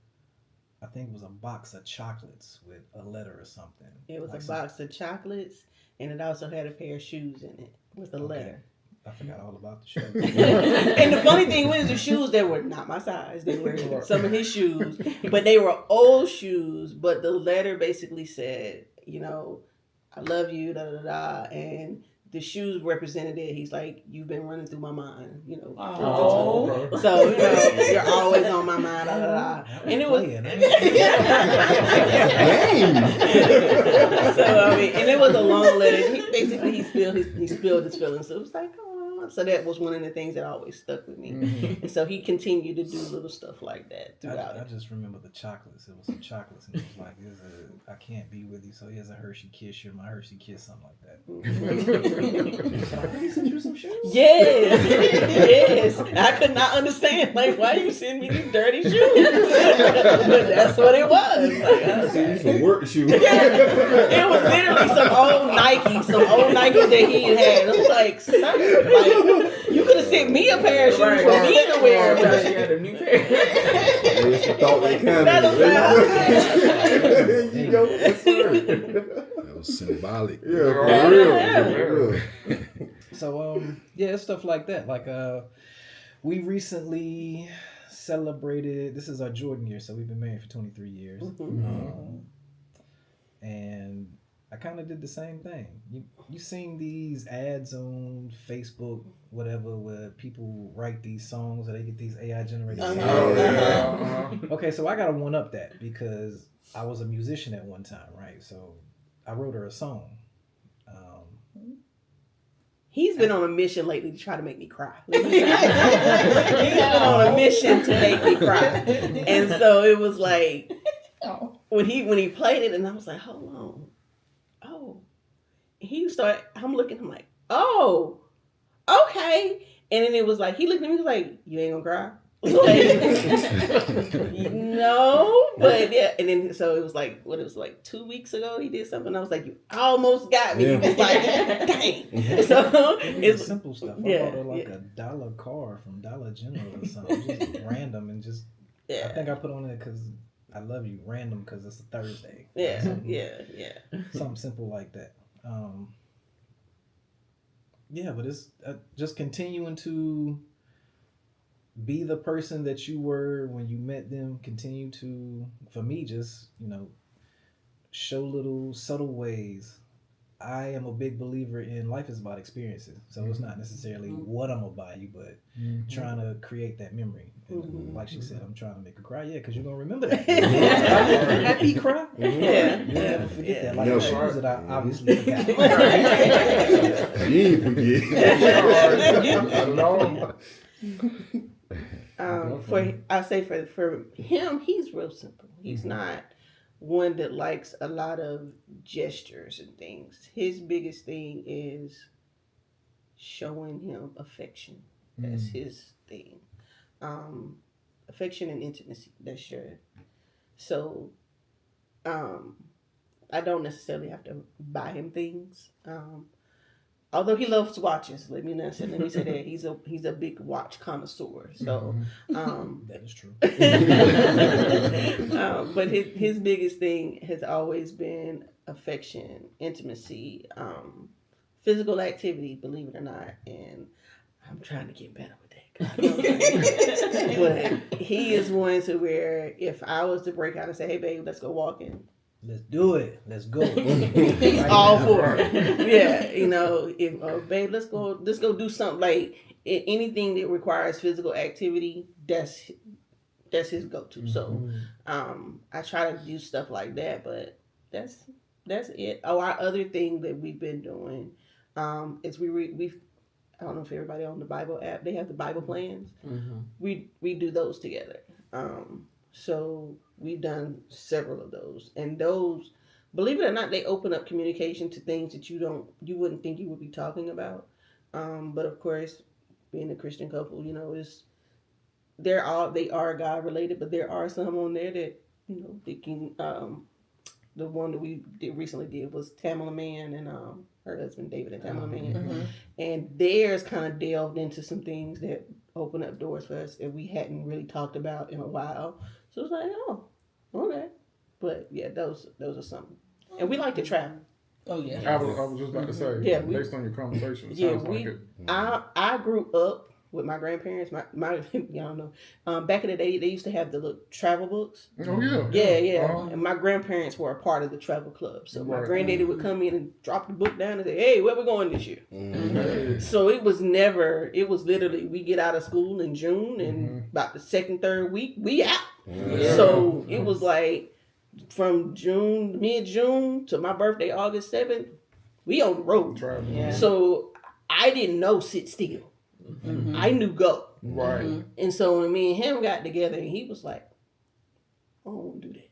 I think it was a box of chocolates with a letter or something. It was like a box of chocolates, and it also had a pair of shoes in it with a letter. I forgot all about the shoes. And the funny thing was, the shoes, they were not my size. They were some of his shoes, but they were old shoes. But the letter basically said, I love you, da da da, and the shoes represented it. He's like, you've been running through my mind, Oh. So, you're always on my mind, da da da. And it was. So, and it was a long letter. He spilled his feelings. So it was like, oh. So that was one of the things that always stuck with me. Mm-hmm. And so he continued to do little stuff like that throughout. I just remember the chocolates. It was some chocolates, and it was like, I can't be with you, so here's a Hershey Kiss. You're my Hershey Kiss, something like that. Can I really send you some shoes? Yes. I could not understand, like, why you send me these dirty shoes? But that's what it was. Like, okay. Some work shoes. It was literally some old Nikes that he had. It was like, sir, you could have sent me a pair of shoes for me to wear. But she had a new pair. There you go. That was symbolic. Yeah, for real. So, stuff like that. Like, we recently celebrated, this is our Jordan year, so we've been married for 23 years. Mm-hmm. And I kind of did the same thing. You seen these ads on Facebook, whatever, where people write these songs or they get these AI generated songs. Okay, so I got to one up that because I was a musician at one time, right? So I wrote her a song. He's been on a mission lately to try to make me cry. He's been on a mission to make me cry. And so it was like, when he played it, and I was like, hold on. Oh. I'm looking, I'm like, oh, okay. And then it was like, he looked at me, he was like, you ain't gonna cry? Like, no, but yeah. And then so it was like, 2 weeks ago he did something. I was like, you almost got me. Yeah. He was like, dang. So it's simple stuff. I yeah, bought her like a $1 car from Dollar General or something, just random, and just I think I put on it because I love you, random, because it's a Thursday. Yeah, so, something simple like that. Yeah, but it's just continuing to be the person that you were when you met them. Continue to, for me, just, show little subtle ways. I am a big believer in life is about experiences. So it's not necessarily what I'm going to buy you, but trying to create that memory. And like she said, I'm trying to make her cry. Yeah, because you're going to remember that. Happy cry. Yeah. You'll never forget that. Like the shoes that I obviously forgot. You ain't forget. For him, he's real simple. He's not one that likes a lot of gestures and things. His biggest thing is showing him affection. That's his thing. Affection and intimacy. That's sure. So, I don't necessarily have to buy him things. Although he loves watches, let me say that he's a big watch connoisseur. So that is true. But his biggest thing has always been affection, intimacy, physical activity, believe it or not. And I'm trying to get better with that. But he is one to where if I was to break out and say, "Hey, babe, let's go walking." Let's do it. Let's go. He's all for it. Yeah, if babe, let's go do something, like anything that requires physical activity. That's his go-to. So, I try to do stuff like that, but that's it. Oh, our other thing that we've been doing, is we've I don't know if everybody on the Bible app, they have the Bible plans. We do those together. So we've done several of those, and those, believe it or not, they open up communication to things that you wouldn't think you would be talking about. But of course, being a Christian couple, they are God related, but there are some on there that they can. The one that we recently did was Tamala Mann and her husband David and Tamala Mann, and theirs kind of delved into some things that opened up doors for us that we hadn't really talked about in a while. So it's like, oh, okay. But yeah, those are something. And we like to travel. Oh yeah. I was just about to say, based on your conversation, it sounds like it. I grew up with my grandparents. My y'all know. Back in the day, they used to have the little travel books. Oh yeah. Yeah. And my grandparents were a part of the travel club. So my granddaddy would come in and drop the book down and say, "Hey, where we going this year?" So it was literally, we get out of school in June, and about the second, third week, we out. So it was like from mid-June to my birthday, August 7th, we on the road. Yeah. So I didn't know sit still. I knew go. Right. And so when me and him got together, and he was like, "I don't want to do that."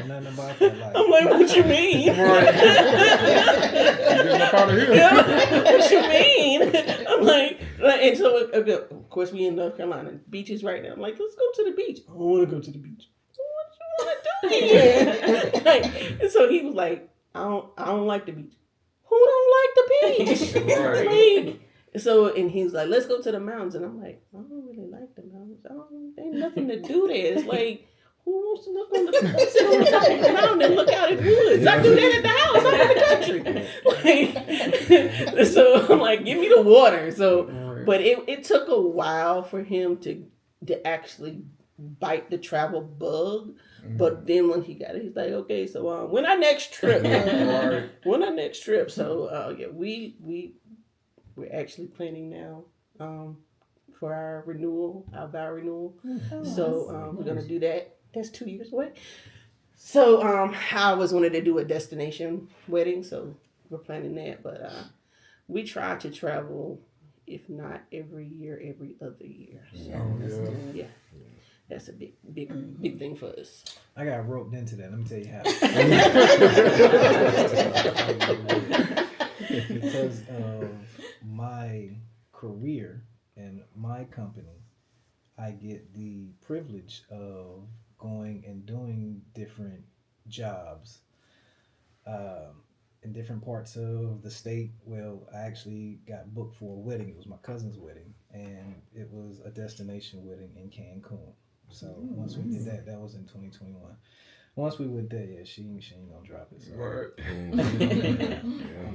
Nothing about that life. I'm like, "What you mean?" Right. Getting up out of here. What you mean? I'm like, and so of course we in North Carolina, beaches right now. I'm like, "Let's go to the beach." "I don't want to go to the beach." "So what you want to do here?" And so he was like, I don't like the beach." "Who don't like the beach?" Right. So, and he's like, "Let's go to the mountains." And I'm like, "I don't really like the mountains. Ain't nothing to do there." It's like, who wants to sit on the top of the mountain and look out at woods? I do that at the house. I'm in the country. Like, so I'm like, "Give me the water." So, but it took a while for him to actually bite the travel bug. But then when he got it, he's like, "Okay, so when our next trip?" When our next trip? So yeah, we're actually planning now for our vow renewal. So we're gonna do that. That's 2 years away. So I always wanted to do a destination wedding, so we're planning that, but we try to travel, if not every year, every other year. So, yeah. That's a big thing for us. I got roped into that. Let me tell you how. Because of my career and my company, I get the privilege of going and doing different jobs in different parts of the state. Well, I actually got booked for a wedding. It was my cousin's wedding, and it was a destination wedding in Cancun. So once we did that, that was in 2021. Once we went there, yeah, she ain't gonna drop it. So. Right.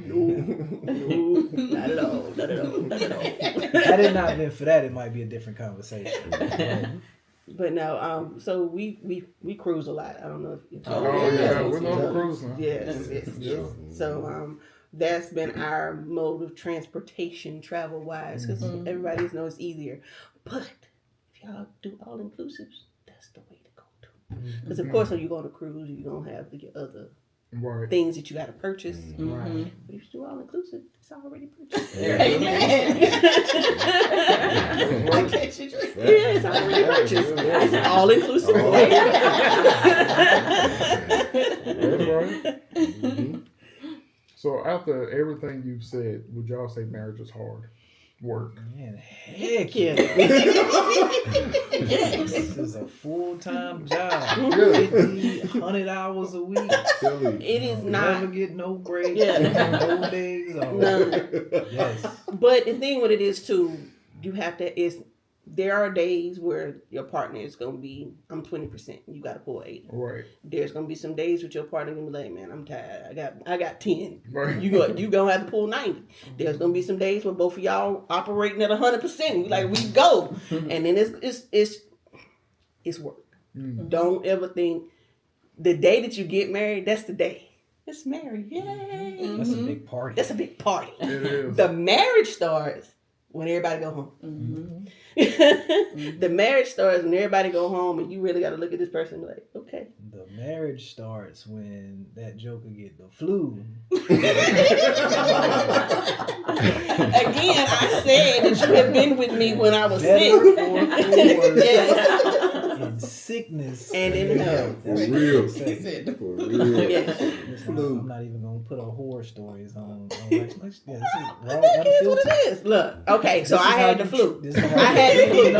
No, not at all. Not at all. Not at all. Had it not been for that, it might be a different conversation. But no, so we cruise a lot. I don't know if you we love cruising. Yes. So that's been our mode of transportation, travel wise, because everybody knows it's easier. But if y'all do all inclusives, that's the way to go to. Because of course, when you go on a cruise, you're gonna have your other things that you got to purchase. Right. But if you do all inclusive, it's already purchased. Amen. I catch you. Yeah, it's already purchased. It's all inclusive. That's right. So after everything you've said, would y'all say marriage is hard work? Man, heck yeah. This is a full-time job. 50, 100 hours a week. It is not. Never get no break. Yeah. No days off. None. Yes. But the thing with it is too, you have to, there are days where your partner is going to be, I'm 20%, you got to pull 80. Right. There's going to be some days with your partner going to be like, man, I'm tired. I got 10. Right. You going to have to pull 90. There's going to be some days where both of y'all operating at 100%. We like, we go. And then it's work. Mm. Don't ever think the day that you get married, that's the day. It's married. Yay. That's a big party. That's a big party. It is. The marriage starts when everybody go home. The marriage starts when everybody go home, and you really got to look at this person and be like, okay. The marriage starts when that joker get the flu. Again, I said that you have been with me when I was sick. Yes. In sickness and in health. For real. He said the For real. Yes. Flu. I'm not even gonna put our horror stories on. I mean, it is what it is. Look, okay, so I had the flu. I had the flu.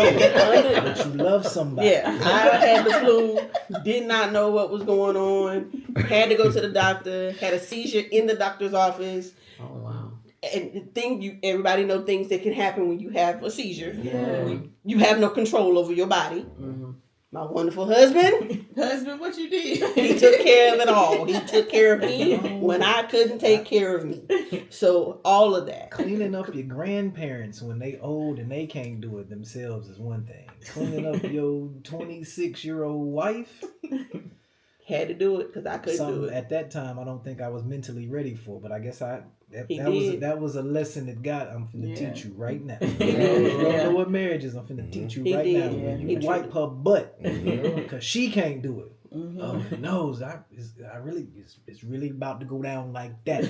But you love somebody. Yeah, I had the flu. Did not know what was going on. Had to go to the doctor. Had a seizure in the doctor's office. Oh wow! And the thing everybody know things that can happen when you have a seizure. Yeah. You have no control over your body. Mm-hmm. My wonderful husband. Husband, what you did? He took care of it all. He took care of me when I couldn't take care of me. So all of that. Cleaning up your grandparents when they old and they can't do it themselves is one thing. Cleaning up your 26-year-old wife. Had to do it because I couldn't do it. At that time, I don't think I was mentally ready for, but I guess that was a lesson that God, I'm finna teach you right now. You don't know what marriage is. I'm finna teach you right now. When you wipe her butt because she can't do it. Oh no! It's really about to go down like that.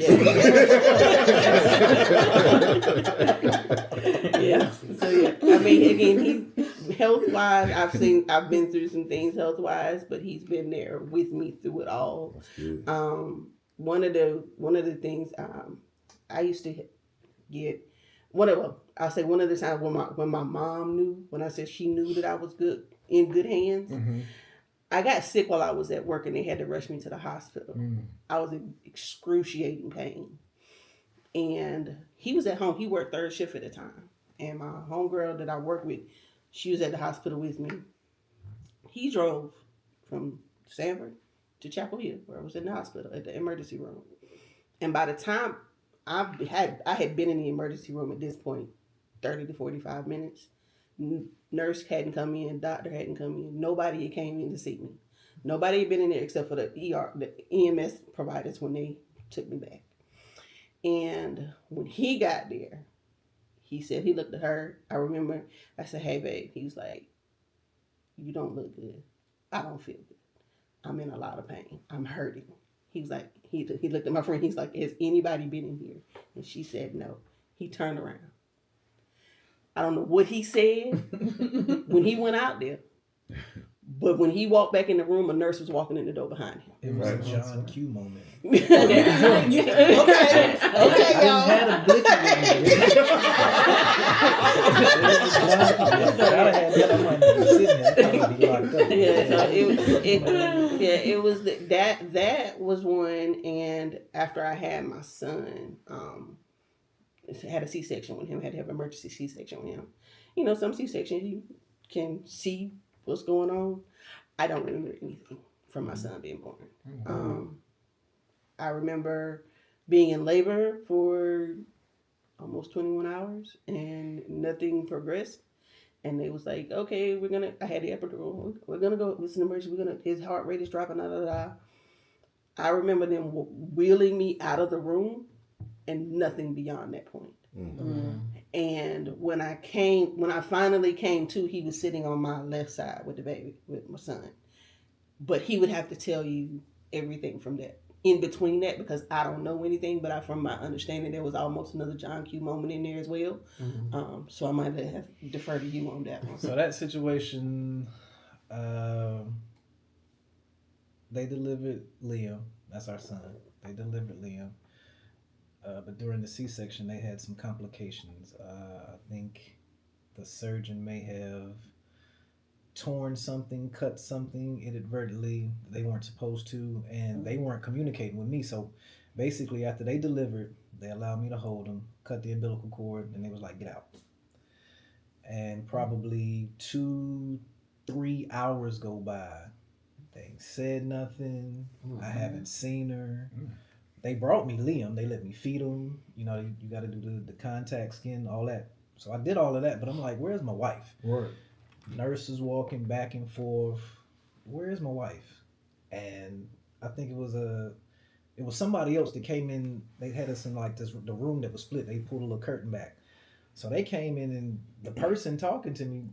Yeah. So yeah, I mean, again, he's health wise. I've been through some things health wise, but he's been there with me through it all. That's good. One of the things I used to get. I'll say one of the times when my mom knew, when I said she knew that I was in good hands. Mm-hmm. I got sick while I was at work and they had to rush me to the hospital. Mm. I was in excruciating pain. And he was at home. He worked third shift at the time. And my homegirl that I work with, she was at the hospital with me. He drove from Sanford to Chapel Hill, where I was in the hospital at the emergency room. And by the time I had been in the emergency room at this point, 30 to 45 minutes. Nurse hadn't come in, doctor hadn't come in, nobody had came in to see me. Nobody had been in there except for the EMS providers when they took me back. And when he got there, he said, he looked at her. I remember, I said, hey babe. He was like, you don't look good. I don't feel good. I'm in a lot of pain. I'm hurting. He was like, he looked at my friend. He's like, has anybody been in here? And she said no. He turned around. I don't know what he said when he went out there. But when he walked back in the room, a nurse was walking in the door behind him. It was a John Q moment. Okay, y'all. It was that was one. And after I had my son, had a C-section with him, had to have an emergency C-section with him. You know, some C-sections you can see what's going on. I don't remember anything from my son being born. I remember being in labor for almost 21 hours and nothing progressed. And they was like, okay, I had the epidural. We're going to go, it's an emergency. His heart rate is dropping, I remember them wheeling me out of the room and nothing beyond that point. Mm-hmm. And when I finally came to, he was sitting on my left side with the baby, with my son. But he would have to tell you everything from that. In between that, because I don't know anything, but from my understanding, there was almost another John Q moment in there as well. Mm-hmm. So I might have deferred to you on that one. So that situation, they delivered Liam. That's our son. They delivered Liam. But during the C-section, they had some complications. I think the surgeon may have torn something, cut something inadvertently they weren't supposed to, and they weren't communicating with me. So basically, after they delivered, they allowed me to hold him, cut the umbilical cord, and they was like, get out. And probably 2-3 hours go by. They ain't said nothing. Mm-hmm. I haven't seen her. Mm-hmm. They brought me Liam. They let me feed him. You know, you got to do the contact skin, all that. So I did all of that, but I'm like, where's my wife? Right. Nurses walking back and forth. Where's my wife? And I think it was somebody else that came in. They had us in like the room that was split. They pulled a little curtain back. So they came in, and the person talking to me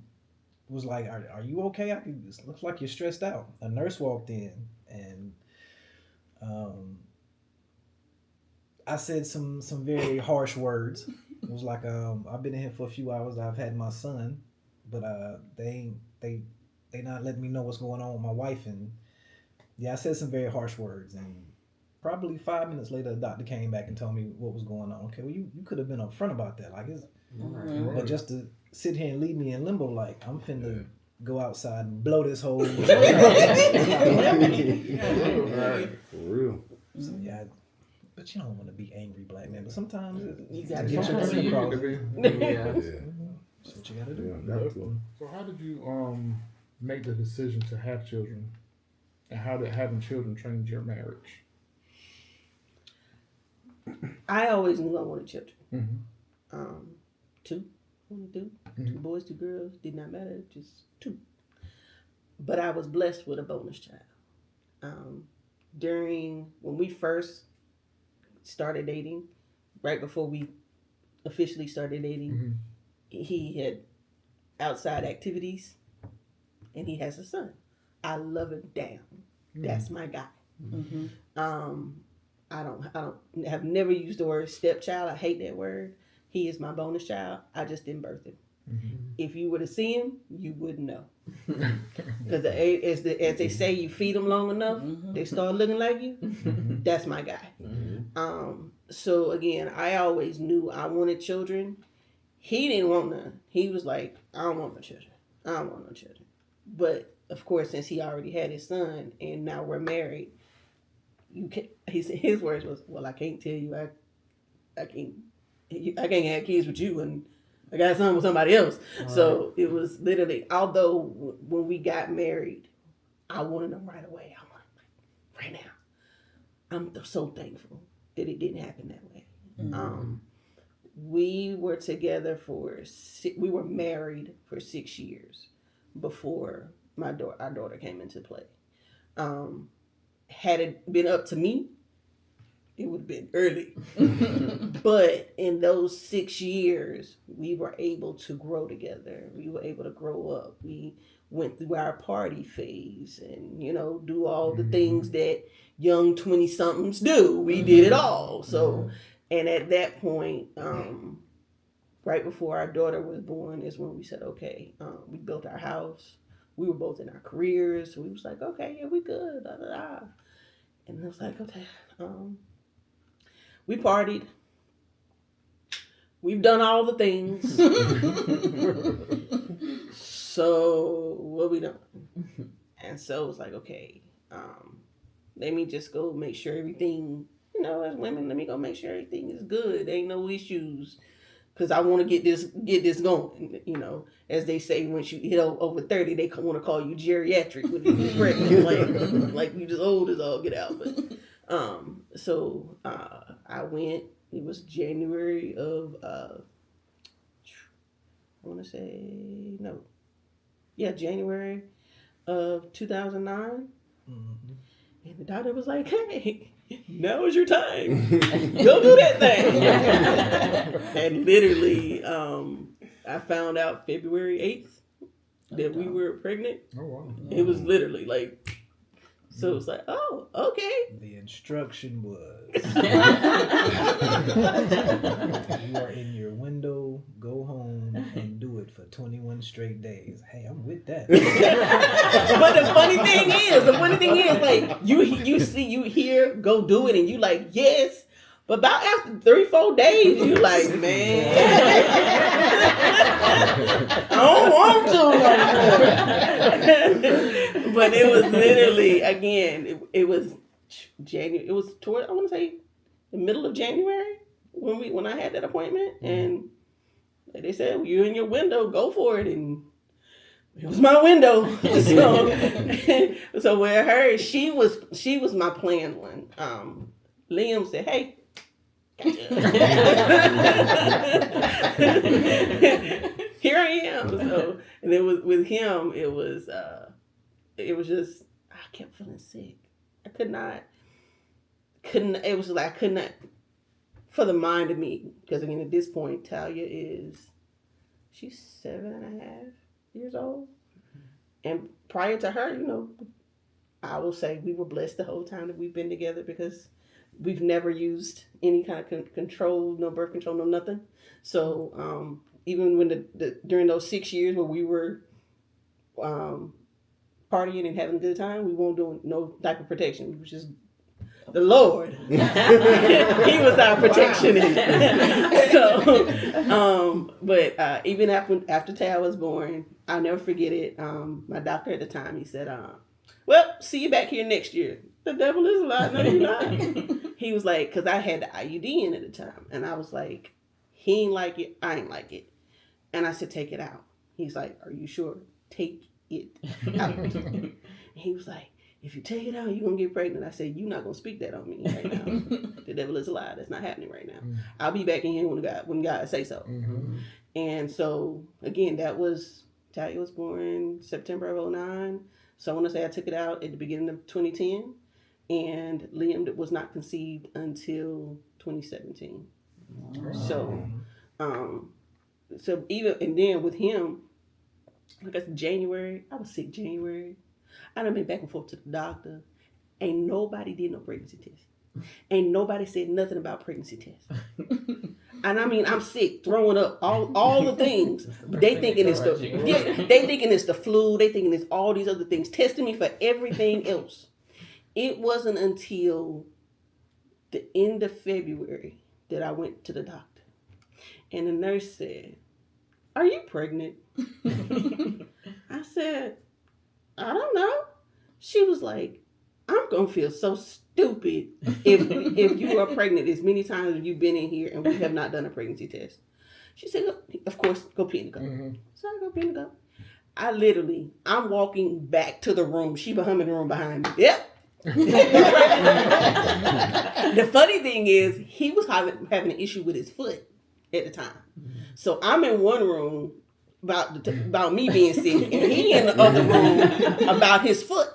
was like, are you okay? It looks like you're stressed out. A nurse walked in, and I said some very harsh words. It was like, I've been in here for a few hours. I've had my son, but they not letting me know what's going on with my wife. And yeah, I said some very harsh words. And probably 5 minutes later, the doctor came back and told me what was going on. Okay, well, you could have been upfront about that. Like, right. But just to sit here and leave me in limbo, like I'm finna go outside and blow this whole. For real. So, yeah. But you don't want to be angry, black man. But sometimes you got to get your point across. Yeah. That's what you got to do. Yeah, so how did you make the decision to have children, and how did having children change your marriage? I always knew I wanted children. Mm-hmm. Two boys, 2 girls, did not matter, just 2. But I was blessed with a bonus child. During when we first started dating, right before we officially started dating, mm-hmm. he had outside activities, and he has a son. I love him down. Mm-hmm. That's my guy. Mm-hmm. I have never used the word stepchild. I hate that word. He is my bonus child. I just didn't birth him. Mm-hmm. If you were to see him, you wouldn't know. Because as they say, you feed them long enough, mm-hmm. they start looking like you. Mm-hmm. That's my guy. Mm-hmm. So again, I always knew I wanted children. He didn't want none. He was like, I don't want no children. I don't want no children. But of course, since he already had his son and now we're married, his words was, well, I can't tell you, I can't have kids with you, and I got a son with somebody else. Right. So it was literally, although when we got married, I wanted them right away. I wanted them right now. I'm so thankful that it didn't happen that way. Mm-hmm. We were together we were married for 6 years before our daughter came into play. Had it been up to me, it would have been early. But in those 6 years, we were able to grow together. We were able to grow up. We went through our party phase and, do all the things that young 20-somethings do. We did it all. So, and at that point, right before our daughter was born is when we said, okay, we built our house. We were both in our careers. So we was like, okay, yeah, we good. Da, da, da. And I was like, okay, we partied. We've done all the things. So what we done? And so it was like, okay, let me just go make sure everything, as women, let me go make sure everything is good. There ain't no issues. Because I want to get this going, as they say, once you hit over 30, they want to call you geriatric when you're pregnant, like you just old as all get out. But so I went. It was January of January of 2009, and the doctor was like, "Hey, now is your time. Go do that thing." And literally, I found out February 8th that we were pregnant. Oh, wow. It was literally like, so it was like, oh, okay. The instruction was, you are in your window, go home and do it for 21 straight days. Hey, I'm with that. But the funny thing is, like, you hear, go do it, and you like, yes. But about after 3-4 days, you like, man, I don't want to. But it was literally, again, it was January. It was toward, I want to say, the middle of January when I had that appointment, and they said, well, you're in your window, go for it, and it was my window. So with her, she was my planned one. Liam said, hey. Here I am. So, and it was with him. It was just I kept feeling sick. I couldn't. It was like I could not for the mind of me, because again at this point Talia she's 7.5 years old, and prior to her, I will say we were blessed the whole time that we've been together, because we've never used any kind of control, no birth control, no nothing. So even when during those 6 years where we were partying and having a good time, we won't do no type of protection, which is the Lord. He was our protection. So, but even after Tal was born, I'll never forget it. My doctor at the time, he said, well, see you back here next year. The devil is a lie. No, you're not. He was like, because I had the IUD in at the time. And I was like, he ain't like it. I ain't like it. And I said, take it out. He's like, are you sure? Take it out. He was like, if you take it out, you're going to get pregnant. I said, you're not going to speak that on me right now. The devil is a lie. That's not happening right now. I'll be back in here when God say so. Mm-hmm. And so, again, Talia was born September of 2009. So I want to say I took it out at the beginning of 2010. And Liam was not conceived until 2017. Wow. So even, and then with him, like I said, January, I was sick January. I done been back and forth to the doctor. Ain't nobody did no pregnancy test. Ain't nobody said nothing about pregnancy tests. And I mean, I'm sick, throwing up, all the things. But they thinking it's the flu. They thinking it's all these other things, testing me for everything else. It wasn't until the end of February that I went to the doctor. And the nurse said, are you pregnant? I said, I don't know. She was like, I'm going to feel so stupid if you are pregnant as many times as you've been in here and we have not done a pregnancy test. She said, of course, go pee in the cup. Mm-hmm. So I go pee in the cup. I'm walking back to the room. She behind me in the room behind me. Yep. The funny thing is, he was having an issue with his foot at the time. So I'm in one room about me being sick, and he in the other room about his foot.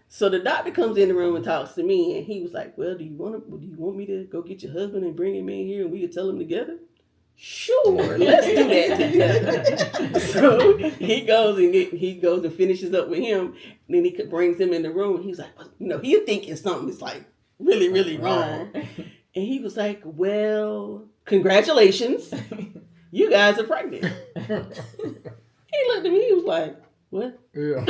So the doctor comes in the room and talks to me, and he was like, well, do you want me to go get your husband and bring him in here and we can tell him together? Sure, let's do that together. So he goes and finishes up with him. And then he brings him in the room. And he's like, he's thinking something is like really, really wrong. And he was like, well, congratulations. You guys are pregnant. He looked at me. He was like, what? Yeah.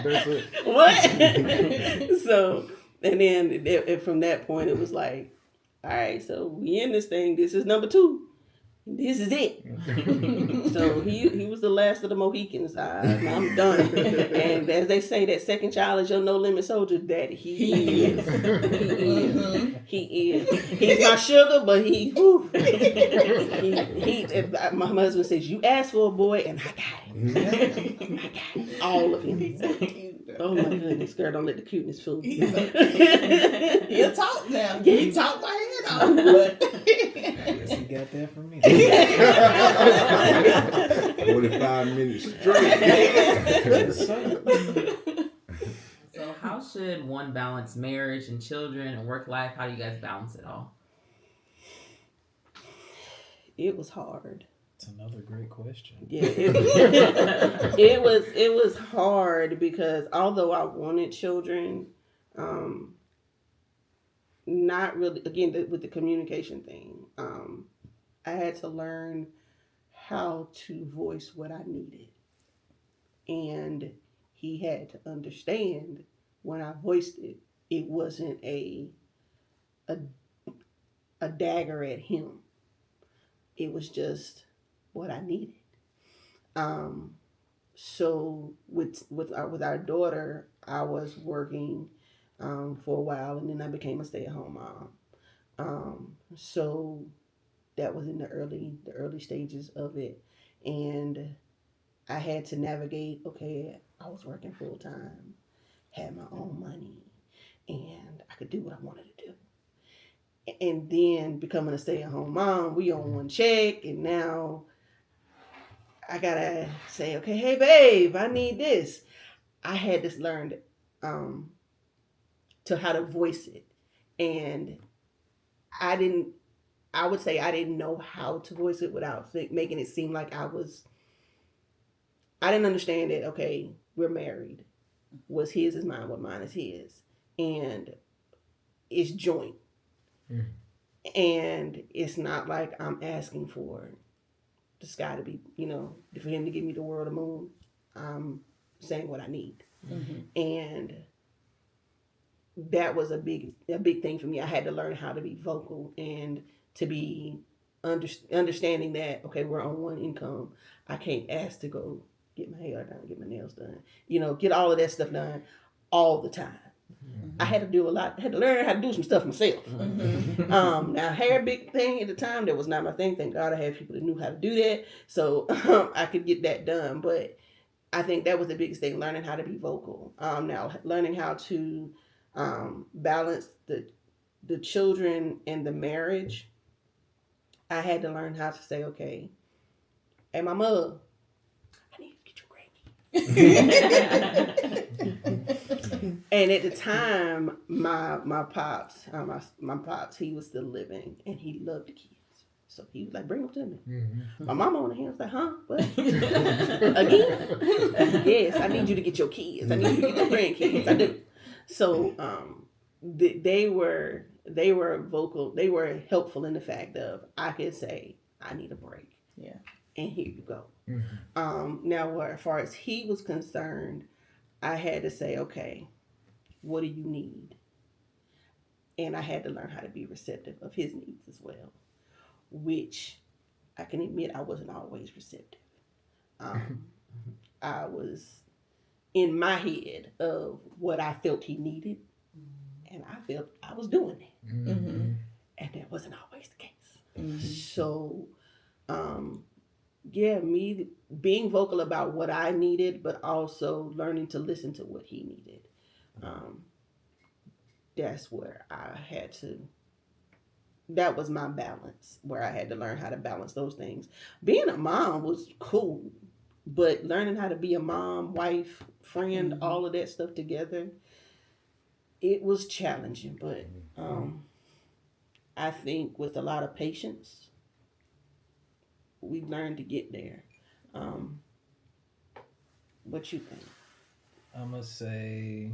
That's it. What? So, and then from that point, it was like, all right, so we in this thing. This is number 2. This is it. So he was the last of the Mohicans. I'm done. And as they say, that second child is your no limit soldier. That he is. He is. He's my sugar, but my husband says, you asked for a boy, and I got him. I got him. All of him. Oh my goodness, girl, don't let the cuteness fool you. He'll talk now. He talked my head off, but I guess he got that from me. 45 minutes straight. So how should one balance marriage and children and work life? How do you guys balance it all? It was hard. That's another great question. Yeah, it was hard because although I wanted children, not really. Again, with the communication thing, I had to learn how to voice what I needed, and he had to understand when I voiced it, it wasn't a dagger at him. It was just what I needed. So with our daughter, I was working for a while, and then I became a stay-at-home mom. So that was in the early stages of it, and I had to navigate. Okay, I was working full time, had my own money, and I could do what I wanted to do. And then becoming a stay-at-home mom, we on one check, and now I gotta say, okay, hey babe, I need this. I had this learned to how to voice it, and I would say I didn't know how to voice it without making it seem like I didn't understand that. Okay, we're married. What's his is mine. What mine is his, and it's joint. And it's not like I'm asking for the sky to be, for him to give me the world, the moon. I'm saying what I need. And that was a big thing for me. I had to learn how to be vocal and to be understanding that, okay, we're on one income. I can't ask to go get my hair done, get my nails done, get all of that stuff done all the time. I had to do a lot. I had to learn how to do some stuff myself. Now, hair, big thing at the time. That was not my thing. Thank God I had people that knew how to do that, so I could get that done. But I think that was the biggest thing: learning how to be vocal. Now, learning how to balance the children and the marriage. I had to learn how to say, okay, hey, my mother, I need to get your grandkids. And at the time, my pops, he was still living, and he loved the kids. So he was like, bring them to me. My mama on the hand was like, huh? What? Again? Yes, I need you to get your kids. I need you to get your grandkids. I do. So they were vocal. They were helpful in the fact of I could say, I need a break. Yeah. And here you go. Now, as far as he was concerned, I had to say, okay, what do you need? And I had to learn how to be receptive of his needs as well, which I can admit I wasn't always receptive. I was in my head of what I felt he needed, and I felt I was doing it. And that wasn't always the case. So, me being vocal about what I needed, but also learning to listen to what he needed. That's where I had to, that was my balance, where I had to learn how to balance those things. Being a mom was cool, but learning how to be a mom, wife, friend, all of that stuff together, it was challenging. But I think with a lot of patience we learned to get there. What you think? I'm gonna say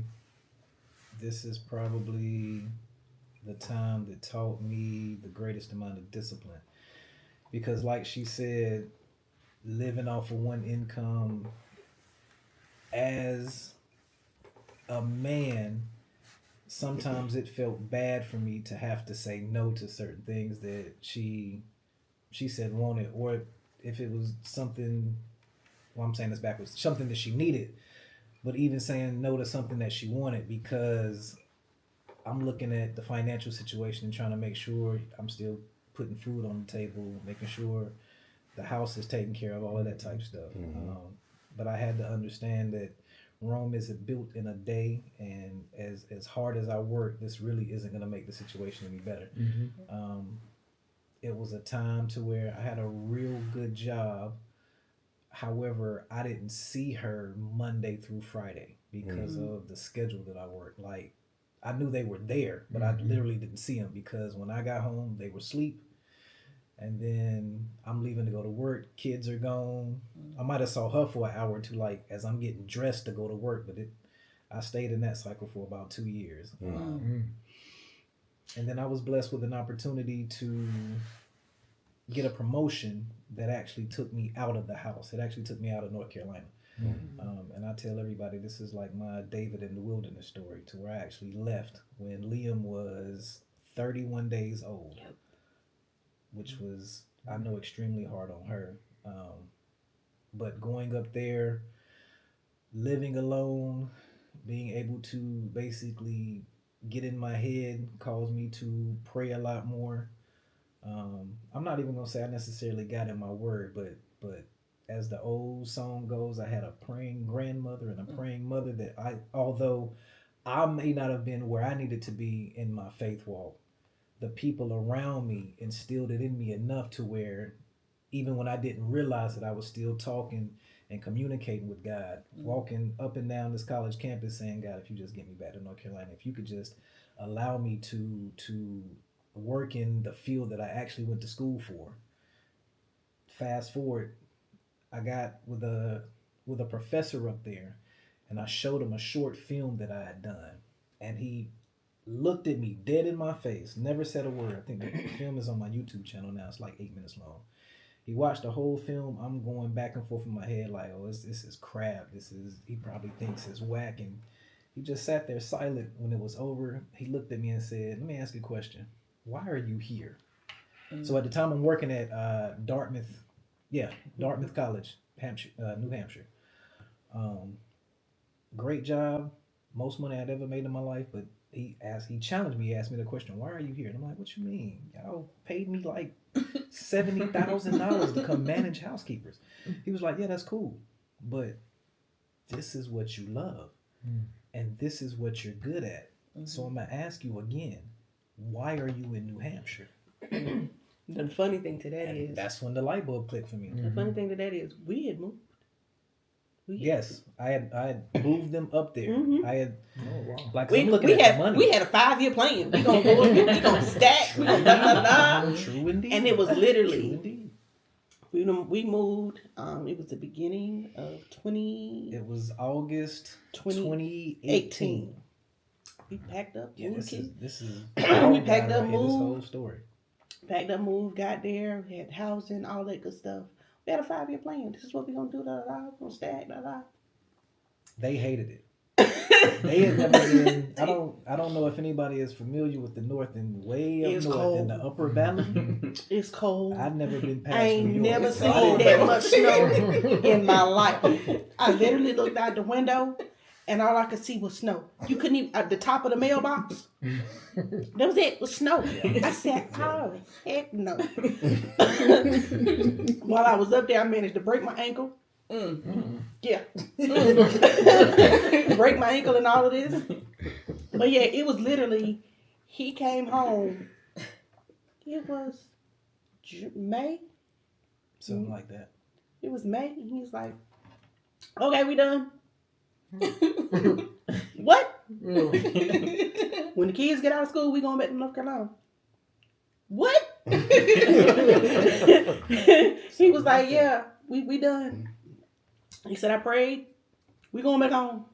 this is probably the time that taught me the greatest amount of discipline. Because like she said, living off of one income as a man, sometimes it felt bad for me to have to say no to certain things that she said wanted, or if it was something, well, I'm saying this backwards, something that she needed, but even saying no to something that she wanted, because I'm looking at the financial situation and trying to make sure I'm still putting food on the table, making sure the house is taken care of, all of that type stuff. But I had to understand that Rome isn't built in a day, and as hard as I work, this really isn't going to make the situation any better. It was a time to where I had a real good job. However, I didn't see her Monday through Friday because of the schedule that I worked. Like, I knew they were there, but I literally didn't see them because when I got home, they were asleep. And then I'm leaving to go to work. Kids are gone. I might have saw her for an hour or two, like as I'm getting dressed to go to work, but I stayed in that cycle for about 2 years. And then I was blessed with an opportunity to get a promotion that actually took me out of the house. It actually took me out of North Carolina. And I tell everybody this is like my David in the wilderness story, to where I actually left when Liam was 31 days old, which was, I know, extremely hard on her. But going up there, living alone, being able to basically get in my head caused me to pray a lot more. I'm not even gonna say I necessarily got in my word, but as the old song goes, I had a praying grandmother and a praying mother that although I may not have been where I needed to be in my faith walk, the people around me instilled it in me enough to where even when I didn't realize it, I was still talking and communicating with God, walking up and down this college campus saying, God, if you just get me back to North Carolina, if you could just allow me to work in the field that I actually went to school for. Fast forward, I got with a professor up there, and I showed him a short film that I had done, and he looked at me dead in my face, never said a word. I think the film is on my YouTube channel now. It's like 8 minutes long. He watched the whole film. I'm going back and forth in my head like, oh, this is crap. He probably thinks it's whack. And he just sat there silent when it was over. He looked at me and said, let me ask you a question. Why are you here? So at the time I'm working at Dartmouth College, New Hampshire. Great job. Most money I'd ever made in my life, but he challenged me. He asked me the question, why are you here? And I'm like, what you mean? Y'all paid me like $70,000 to come manage housekeepers. He was like, yeah, that's cool, but this is what you love, and this is what you're good at. So I'm gonna ask you again, why are you in New Hampshire? The funny thing to that is, that's when the light bulb clicked for me. The funny thing to that is, we had moved. Yes, I had moved them up there. I had, like, we I'm looking at the money. We had a 5-year plan. We gonna go, we gonna stack, we gonna da. True indeed. And it was literally, we moved. It was the beginning of It was August 2018. We packed up. Yeah, this is we packed up, moved. moved. This whole story. Packed up, moved, got there, had housing, all that good stuff. We had a 5-year plan. This is what we're gonna do. We're gonna stack. They hated it. They had never been. I don't know if anybody is familiar with the north and way up north cold. in the upper valley. It's cold. I've never been past. I ain't New York. never seen that much snow in my life. I literally looked out the window, and all I could see was snow. You couldn't even at the top of the mailbox. That was it. Was snow. I said, "Oh heck no!" While I was up there, I managed to break my ankle. Yeah, break my ankle and all of this. But yeah, it was literally. He came home. It was May. Something like that. It was May. And he was like, "Okay, we done." What? When the kids get out of school, we going back to North Carolina. What? He was like, yeah, we done. He said, I prayed. We going back home.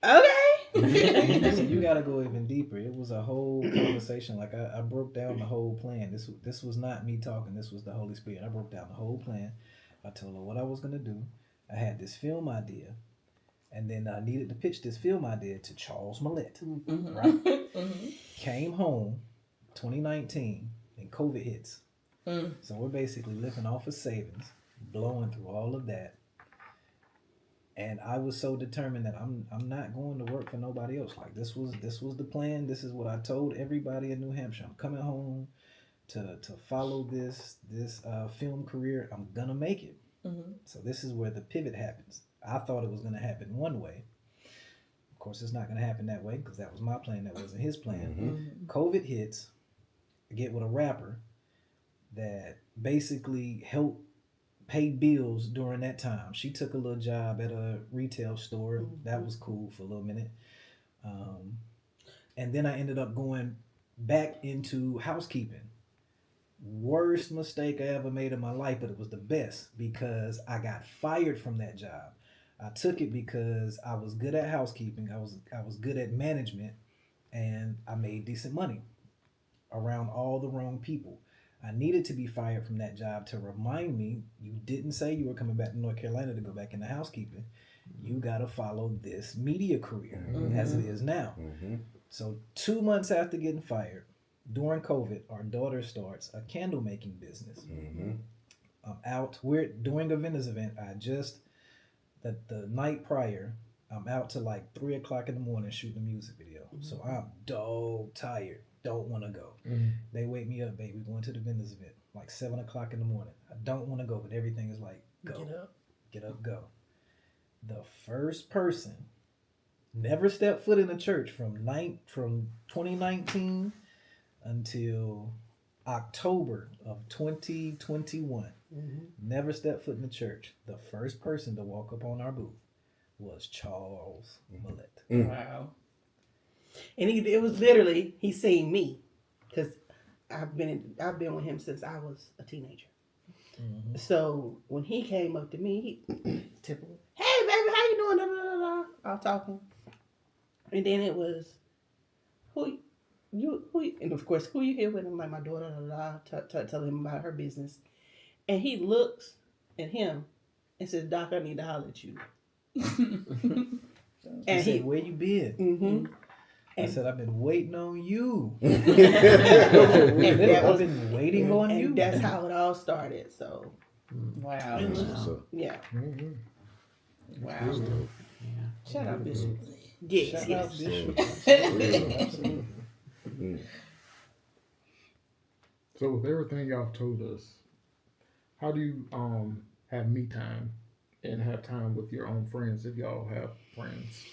Okay. Listen, you gotta go even deeper. It was a whole conversation. Like I broke down the whole plan. This was not me talking. This was the Holy Spirit. I broke down the whole plan. I told her what I was gonna do. I had this film idea, and then I needed to pitch this film idea to Charles Millette. Mm-hmm. Right? Mm-hmm. Came home, 2019, and COVID hits. Mm. So we're basically living off of savings, blowing through all of that. And I was so determined that I'm not going to work for nobody else. Like this was the plan. This is what I told everybody in New Hampshire. I'm coming home to follow this film career. I'm gonna make it. Mm-hmm. So this is where the pivot happens. I thought it was gonna happen one way. Of course, it's not gonna happen that way because that was my plan. That wasn't his plan. Mm-hmm. COVID hits. I get with a rapper that basically helped pay bills during that time. She took a little job at a retail store. Mm-hmm. That was cool for a little minute. And then I ended up going back into housekeeping. Worst mistake I ever made in my life, but it was the best because I got fired from that job. I took it because I was good at housekeeping. I was good at management, and I made decent money around all the wrong people. I needed to be fired from that job to remind me, you didn't say you were coming back to North Carolina to go back into housekeeping. You got to follow this media career as it is now. Mm-hmm. So 2 months after getting fired, during COVID, our daughter starts a candle making business. Mm-hmm. I'm out. We're doing a vendors event. The night prior, I'm out to like 3 o'clock in the morning shooting a music video. So I'm dog tired. Don't want to go. They wake me up, baby. We're going to the vendors event, like 7 o'clock in the morning. I don't want to go, but everything is like, go. Get up, go. The first person never stepped foot in the church from 2019 until October of 2021. Never stepped foot in the church. The first person to walk up on our booth was Charles Millette. Wow. And it was literally, he seen me because I've been with him since I was a teenager. Mm-hmm. So when he came up to me, he typical, hey baby, how you doing? Da, da, da, da. All talking. And then it was, who you, and of course, who you here with? I'm like, my daughter, da, da, da, tell him about her business. And he looks at him and says, Doc, I need to holler at you. And he said, where you been? Mm-hmm. I said, I've been waiting on you. And I've been waiting on you. And that's how it all started. So, Wow. yeah. Mm-hmm. Wow. Yeah. Shout out Bishop. Yes, Shout out yes. Bishop. Mm-hmm. So with everything y'all told us, how do you have me time and have time with your own friends if y'all have friends?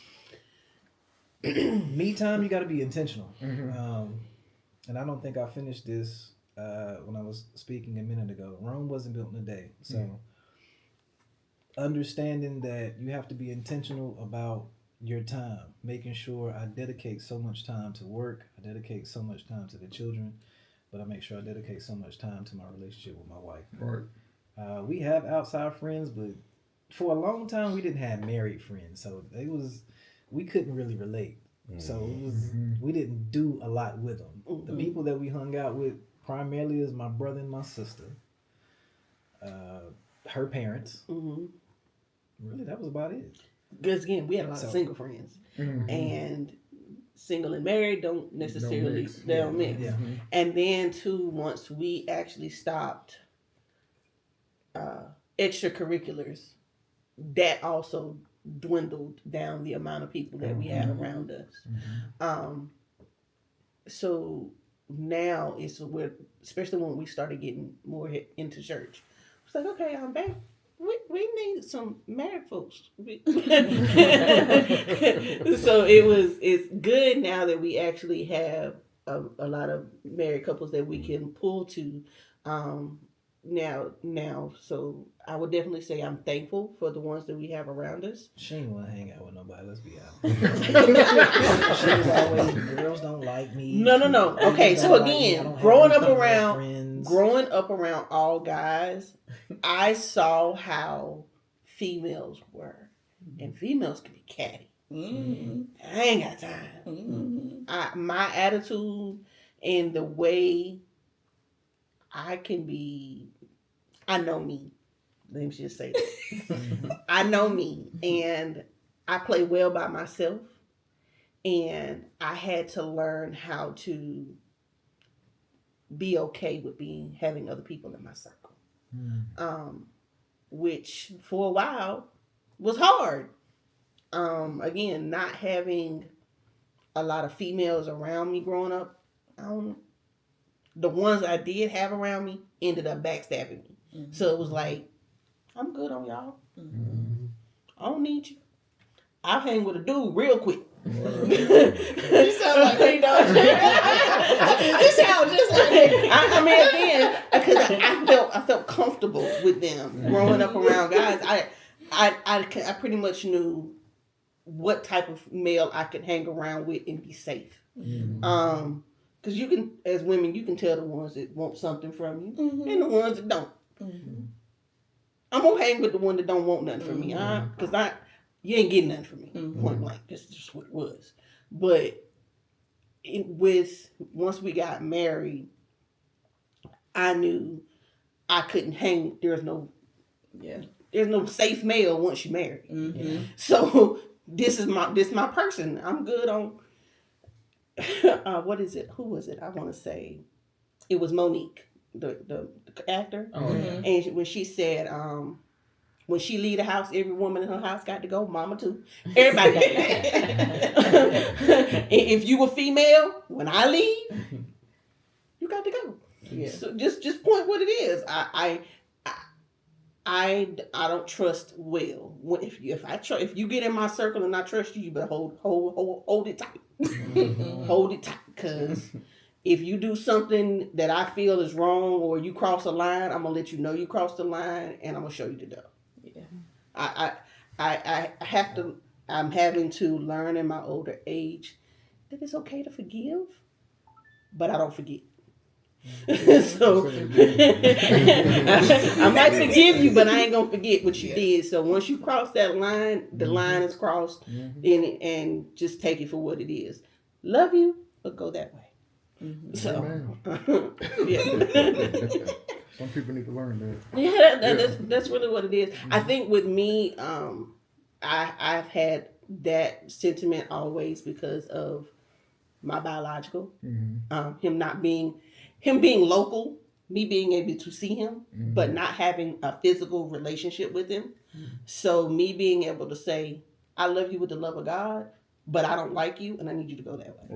Me time, you got to be intentional. Mm-hmm. And I don't think I finished this when I was speaking a minute ago. Rome wasn't built in a day. So understanding that you have to be intentional about your time, making sure I dedicate so much time to work, I dedicate so much time to the children, but I make sure I dedicate so much time to my relationship with my wife. Right. We have outside friends, but for a long time we didn't have married friends, so we couldn't really relate. So it was we didn't do a lot with them. The people that we hung out with primarily is my brother and my sister, her parents. Really, that was about it. Because again, we had a lot of single friends, and single and married don't necessarily mix. Yeah. And then too, once we actually stopped extracurriculars, that also dwindled down the amount of people that we had around us. So now especially when we started getting more into church, it's like, okay, I'm back. We need some married folks. So it's good now that we actually have a lot of married couples that we can pull to. now, so I would definitely say I'm thankful for the ones that we have around us. She ain't want to hang out with nobody. Let's be honest. She was always, girls don't like me. No. Okay, so again, growing up around all guys, I saw how females were, and females can be catty. Mm-hmm. I ain't got time. Mm-hmm. My attitude and the way I can be, I know me. Let me just say that. I know me, and I play well by myself, and I had to learn how to be okay with having other people in my circle, which for a while was hard. Again, not having a lot of females around me growing up, the ones I did have around me ended up backstabbing me. Mm-hmm. So it was like, I'm good on y'all. Mm-hmm. I don't need you. I'll hang with a dude real quick. You sound like me, don't you? You sound just like me. I mean, again, because I felt comfortable with them growing up around guys. I pretty much knew what type of male I could hang around with and be safe. Mm-hmm. Because you can, as women, you can tell the ones that want something from you, mm-hmm. and the ones that don't. Mm-hmm. I'm gonna hang with the one that don't want nothing from me, because you ain't getting nothing from me. Mm-hmm. Point blank. That's just what it was. But once we got married, I knew I couldn't hang. There's no safe male once you married. Mm-hmm. So this is my person. I'm good on. What is it? Who was it? I want to say it was Monique, the actor. Oh, yeah. And when she said, when she leave the house, every woman in her house got to go. Mama too. Everybody got to go. If you were female, when I leave, you got to go. Yeah. So just point what it is. I don't trust well. If you get in my circle and I trust you, you better hold it tight. Mm-hmm. Hold it tight, because if you do something that I feel is wrong or you cross a line, I'm gonna let you know you crossed the line and I'm gonna show you the door. Yeah. I have to. I'm having to learn in my older age that it's okay to forgive, but I don't forget. So I might forgive you, but I ain't gonna forget what you did. So once you cross that line, the line is crossed, and just take it for what it is. Love you, but go that way. Mm-hmm. So yeah. Some people need to learn that. Yeah, that's really what it is. Mm-hmm. I think with me, I've had that sentiment always because of my biological, him being local, me being able to see him, but not having a physical relationship with him. Mm-hmm. So me being able to say, I love you with the love of God, but I don't like you and I need you to go that way.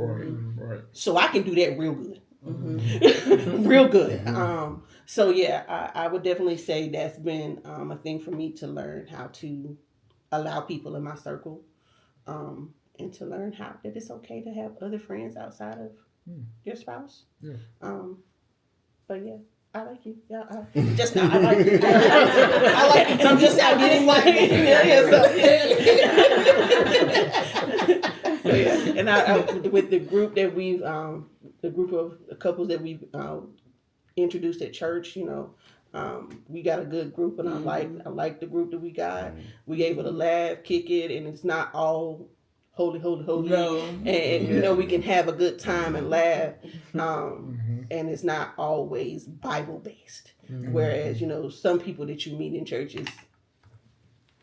Right. So I can do that real good. Mm-hmm. Real good. Mm-hmm. So yeah, I would definitely say that's been a thing for me to learn how to allow people in my circle, and to learn that it's okay to have other friends outside of your spouse. Yeah. But yeah, I like you. Yeah, I like you. I like you. I'm just not getting like So yeah, and I with the group that we've the group of couples that we've introduced at church, we got a good group, and I like the group that we got. We able to laugh, kick it, and it's not all holy. No. And we can have a good time and laugh. And it's not always Bible based. Mm-hmm. Whereas, some people that you meet in church is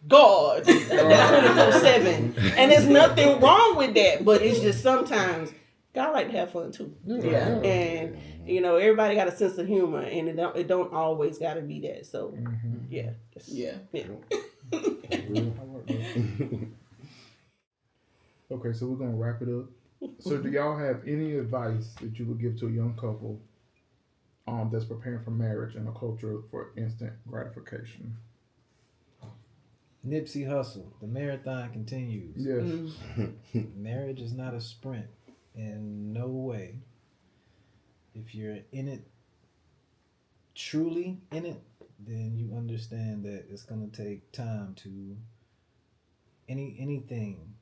God 24/7. And there's nothing wrong with that, but it's just sometimes God like to have fun too. Yeah. And everybody got a sense of humor, and it don't always gotta be that. So yeah. Okay, so we're gonna wrap it up. So do y'all have any advice that you would give to a young couple that's preparing for marriage in a culture for instant gratification? Nipsey Hussle, the marathon continues. Yes. Marriage is not a sprint in no way. If you're in it truly in it, then you understand that it's gonna take time to anything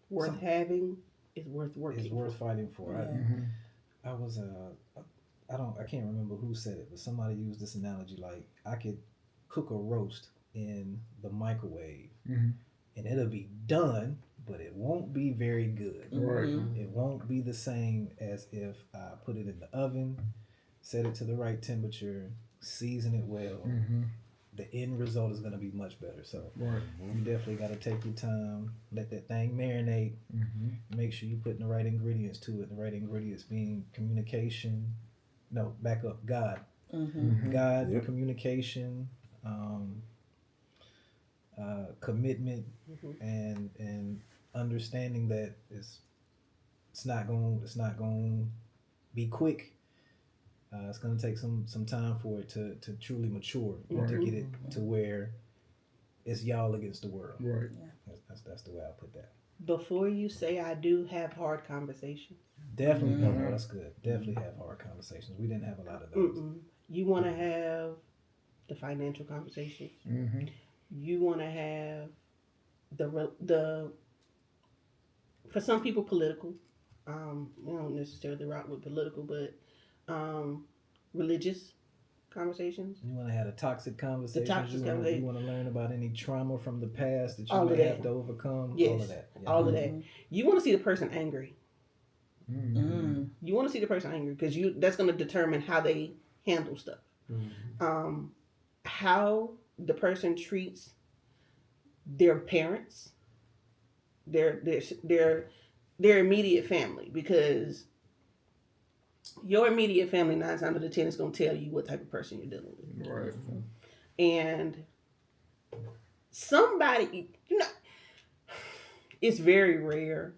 Worth having is worth working. is worth fighting for. Yeah. I can't remember who said it, but somebody used this analogy like I could cook a roast in the microwave and it'll be done, but it won't be very good. Right. It won't be the same as if I put it in the oven, set it to the right temperature, season it well. The end result is going to be much better. So you definitely got to take your time, let that thing marinate, make sure you're putting the right ingredients to it. The right ingredients being communication. No, back up. God. God, communication, commitment, and understanding that it's not going to be quick. It's going to take some time for it to truly mature, to get it to where it's y'all against the world. Right. That's the way I put that. Before you say I do, have hard conversations. Definitely. No, that's good. Definitely have hard conversations. We didn't have a lot of those. You want to have the financial conversations. You want to have the for some people political. We don't necessarily rock with political, but religious conversations. You want to have a toxic conversation. conversation. You want to learn about any trauma from the past that you All may of that. have to overcome. Yes. All of that. Yeah. All of that. You want to see the person angry. You want to see the person angry because that's going to determine how they handle stuff. How the person treats their parents, their immediate family, because your immediate family 9 times out of 10 is going to tell you what type of person you're dealing with. Right. And somebody, it's very rare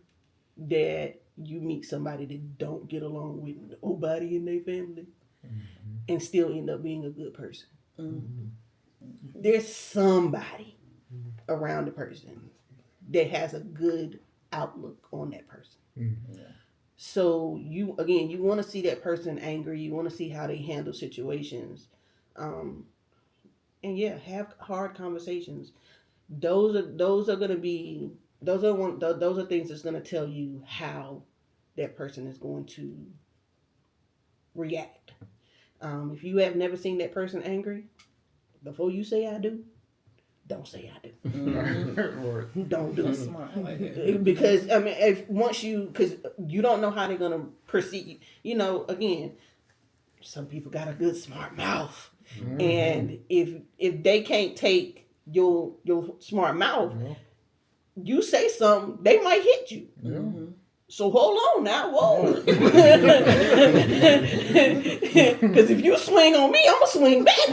that you meet somebody that don't get along with nobody in their family and still end up being a good person. There's somebody around the person that has a good outlook on that person. So you want to see that person angry. You want to see how they handle situations. And yeah, have hard conversations. Those are going to be those are things that's going to tell you how that person is going to react. If you have never seen that person angry, before you say I do, don't say I do. Don't do it. Because because you don't know how they're going to perceive. Again, some people got a good smart mouth, and if they can't take your smart mouth, you say something, they might hit you. So hold on now, whoa. Because if you swing on me, I'm going to swing back.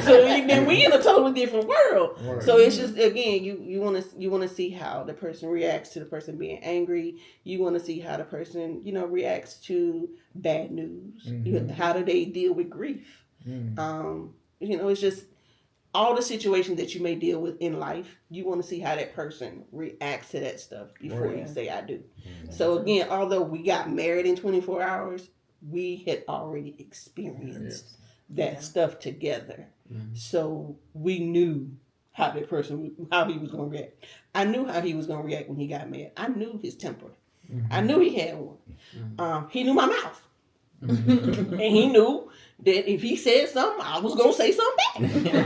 So then we in a totally different world. Right. So it's just, again, you want to see how the person reacts to the person being angry. You want to see how the person, reacts to bad news. How do they deal with grief? It's just all the situations that you may deal with in life, you want to see how that person reacts to that stuff before you say I do. So again, although we got married in 24 hours, we had already experienced that stuff together. So we knew how that person, how he was going to react. I knew how he was going to react when he got mad. I knew his temper. I knew he had one. He knew my mouth. And he knew that if he said something, I was going to say something back.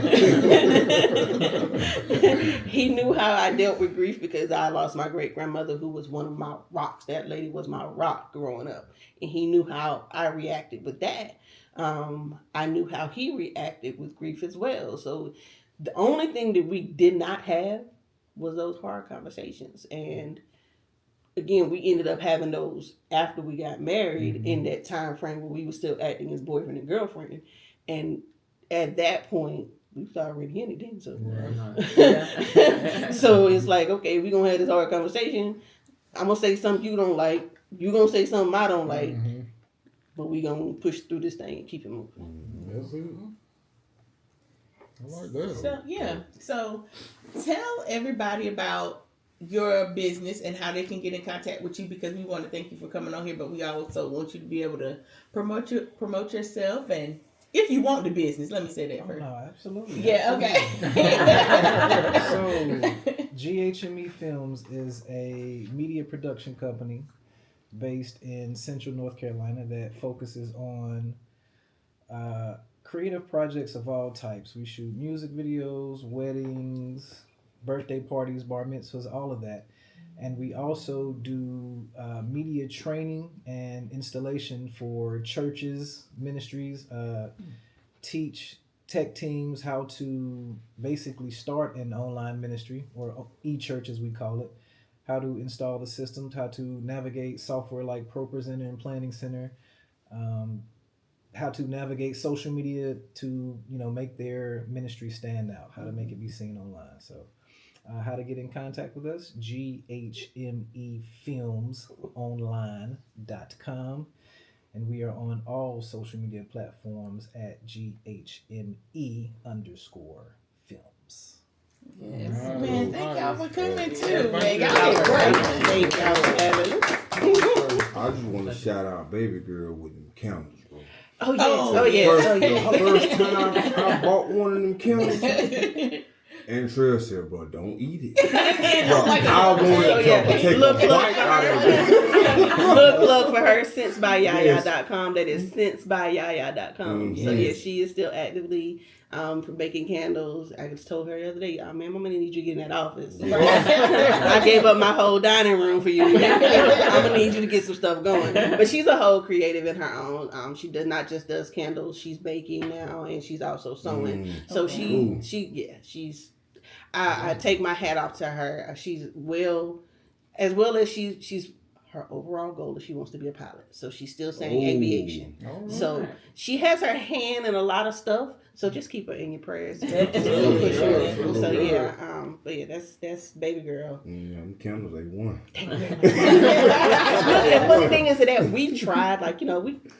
He knew how I dealt with grief because I lost my great-grandmother, who was one of my rocks. That lady was my rock growing up. And he knew how I reacted with that. I knew how he reacted with grief as well. So the only thing that we did not have was those hard conversations. And again, we ended up having those after we got married in that time frame where we were still acting as boyfriend and girlfriend. And at that point, we was already in it then. So, so it's like, okay, we're going to have this hard conversation. I'm going to say something you don't like. You're going to say something I don't like. But we're going to push through this thing and keep it moving. That's it. I like that. So, yeah. So tell everybody about your business and how they can get in contact with you, because we want to thank you for coming on here, but we also want you to be able to promote yourself and If you want the business, let me say that first. No, absolutely. Yeah, okay. So, GHME Films is a media production company based in Central North Carolina that focuses on creative projects of all types. We shoot music videos, weddings, birthday parties, bar mitzvahs, all of that. And we also do media training and installation for churches, ministries, teach tech teams how to basically start an online ministry, or e-church as we call it, how to install the systems, how to navigate software like ProPresenter and Planning Center, how to navigate social media to make their ministry stand out, how to make it be seen online. So how to get in contact with us, GHMEfilmsonline.com. And we are on all social media platforms at GHME_films. Yes, Nice. man. Thank y'all for coming Nice. too, man. Thank Y'all y'all. did great. Thank y'all for having us. I just want to shout out baby girl with them candles, bro. Oh yes, Oh, oh yes, First, oh yes. the first time I bought one of them candles, Antrell said, bro, don't eat it. Bro, I wanted to take a bite out of it. Look for her sensebyyaya.com. That is sensebyyaya.com. So yeah, she is still actively making candles. I just told her the other day, man, I'm gonna need you to get in that office. I gave up my whole dining room for you. I'm gonna need you to get some stuff going. But she's a whole creative in her own. She does candles. She's baking now, and she's also sewing. So she's. I take my hat off to her. She's as well as she's her overall goal is she wants to be a pilot. So she's still saying aviation. Right. So she has her hand in a lot of stuff. So just keep her in your prayers. So yeah, but yeah, that's baby girl. Yeah, them candles they won. Look, the funny thing is that we tried,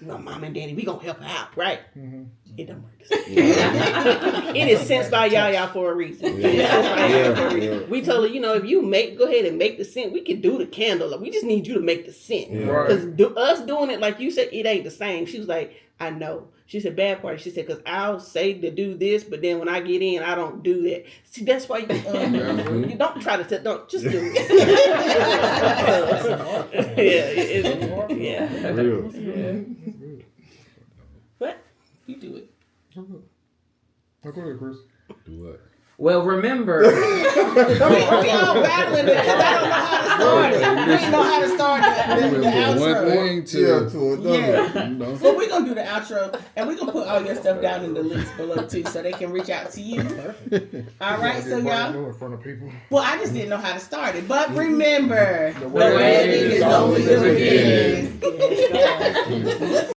mom and daddy, we gonna help her out, right? Mm-hmm. It don't work. It is Sense by Yaya for a reason. Yeah. We told her, if you go ahead and make the scent, we can do the candle. We just need you to make the scent. Because us doing it, like you said, it ain't the same. She was like, I know. She said, bad part. She said, because I'll say to do this, but then when I get in, I don't do that. See, that's why you don't try to don't just do it. Yeah. Real. What? You do it. Go ahead, Chris. Do what? Well, remember. We all battling it because I don't know how to start it. We didn't know how to start the outro. One thing to another. Yeah. Well, we're going to do the outro, and we're going to put all your stuff down in the links below, too, so they can reach out to you. All right, so y'all. In front of people. Well, I just didn't know how to start it. But remember, the wedding is only the beginning.